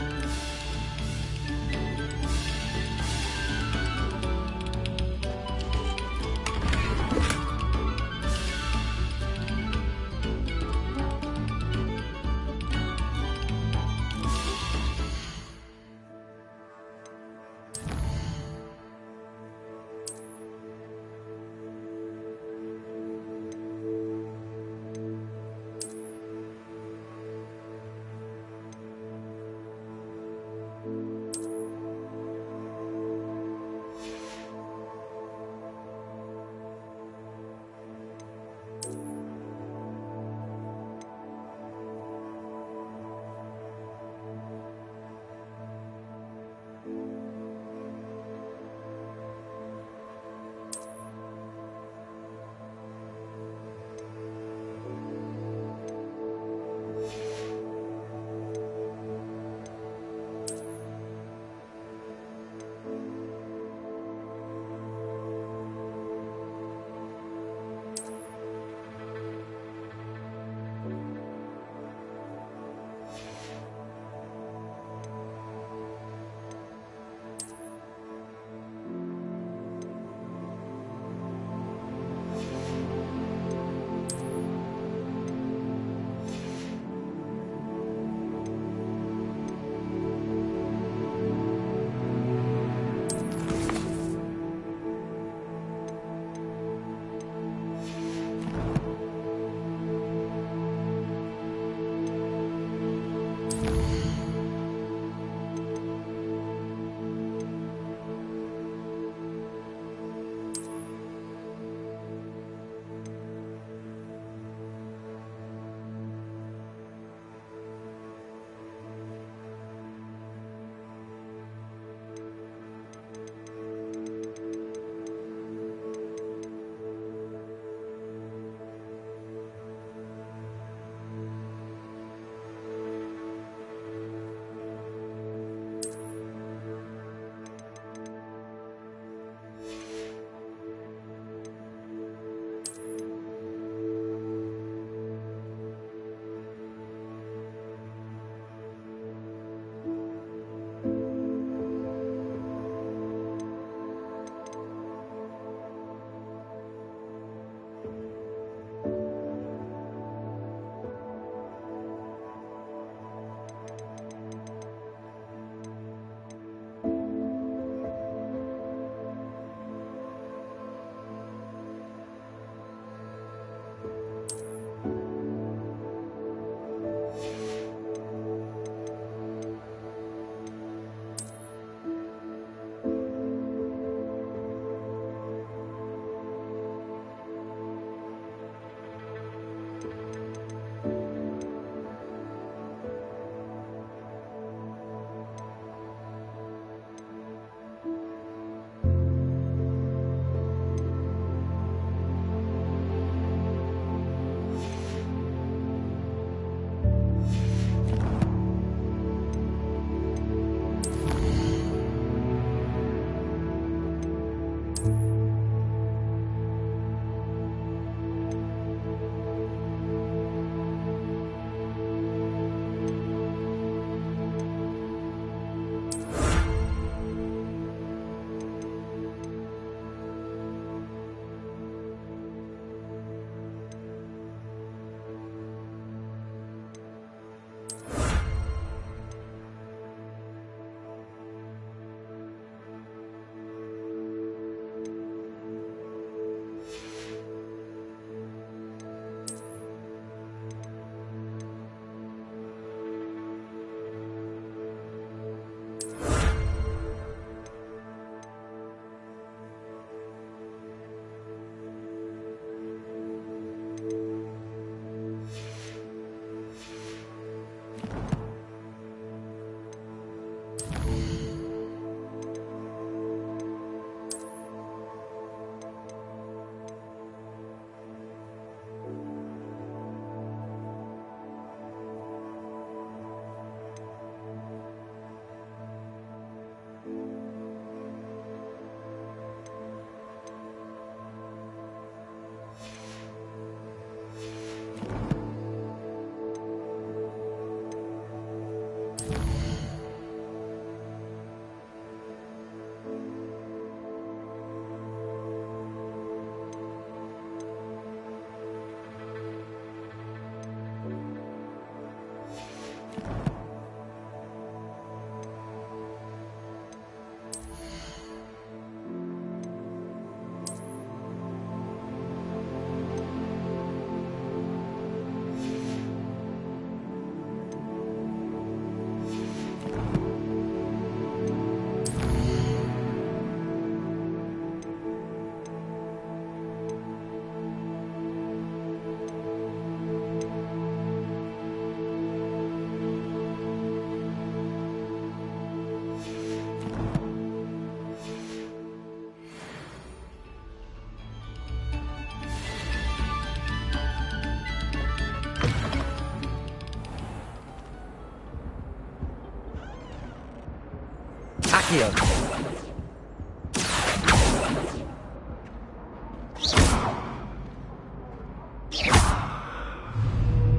Accio.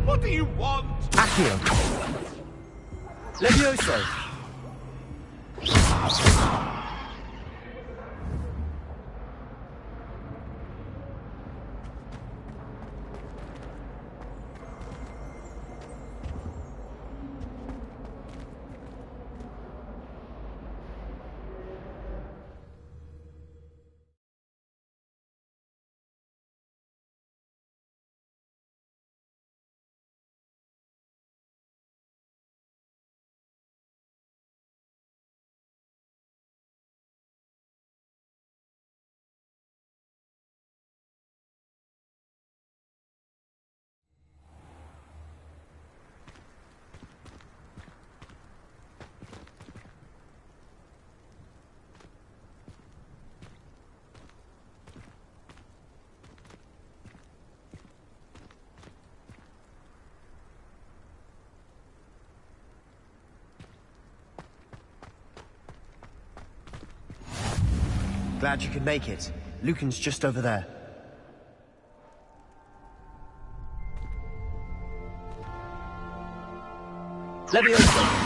What do you want? Accio. Levioso. Glad you could make it. Lucan's just over there. Levioso.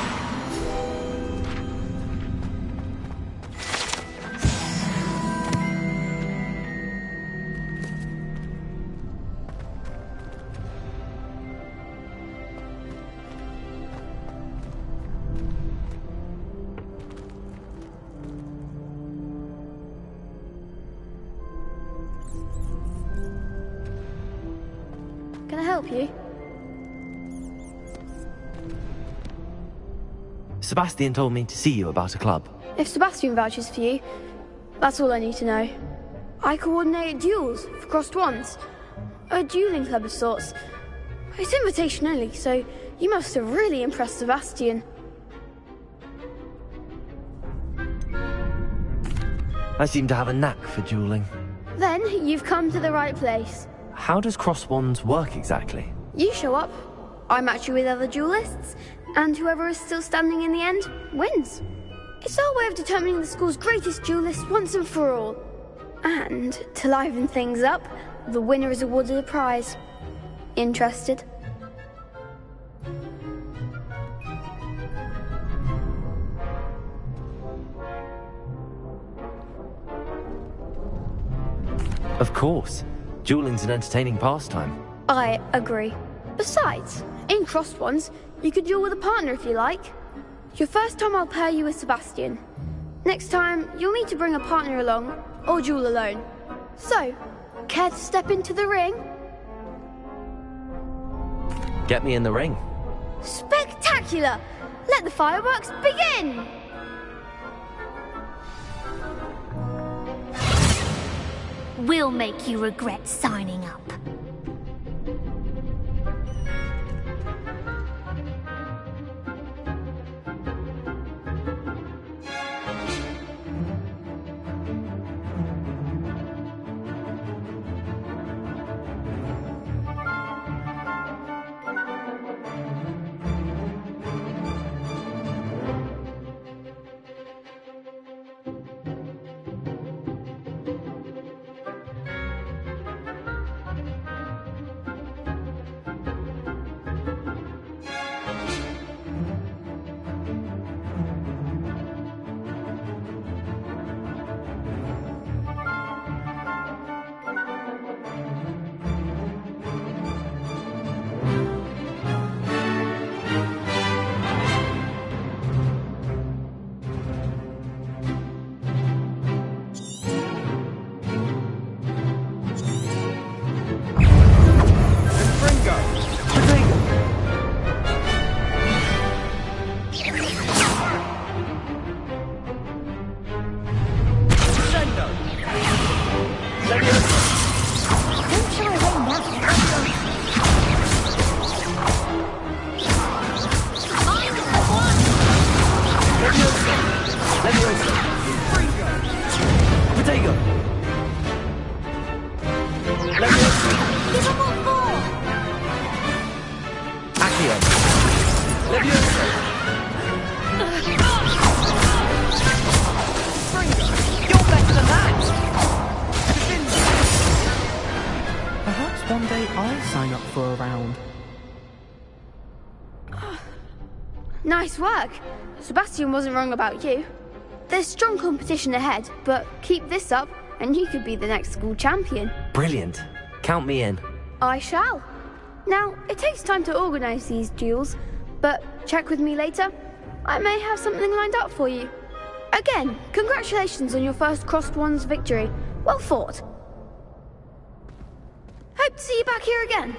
Can I help you? Sebastian told me to see you about a club. If Sebastian vouches for you, that's all I need to know. I coordinate duels for crossed wands. A dueling club of sorts. It's invitation only, so you must have really impressed Sebastian. I seem to have a knack for dueling. Then you've come to the right place. How does cross wands work exactly? You show up, I match you with other duelists, and whoever is still standing in the end wins. It's our way of determining the school's greatest duelist once and for all. And to liven things up, the winner is awarded a prize. Interested? Of course. Dueling's an entertaining pastime. I agree. Besides, in crossed wands, you could duel with a partner if you like. Your first time I'll pair you with Sebastian. Next time, you'll need to bring a partner along, or duel alone. So, care to step into the ring? Get me in the ring. Spectacular! Let the fireworks begin! We'll make you regret signing up. sign up for a round. Nice work. Sebastian wasn't wrong about you. There's strong competition ahead, but keep this up and you could be the next school champion. Brilliant. Count me in. I shall. Now, it takes time to organise these duels, but check with me later. I may have something lined up for you. Again, congratulations on your first Crossed Wands victory. Well fought. Hope to see you back here again.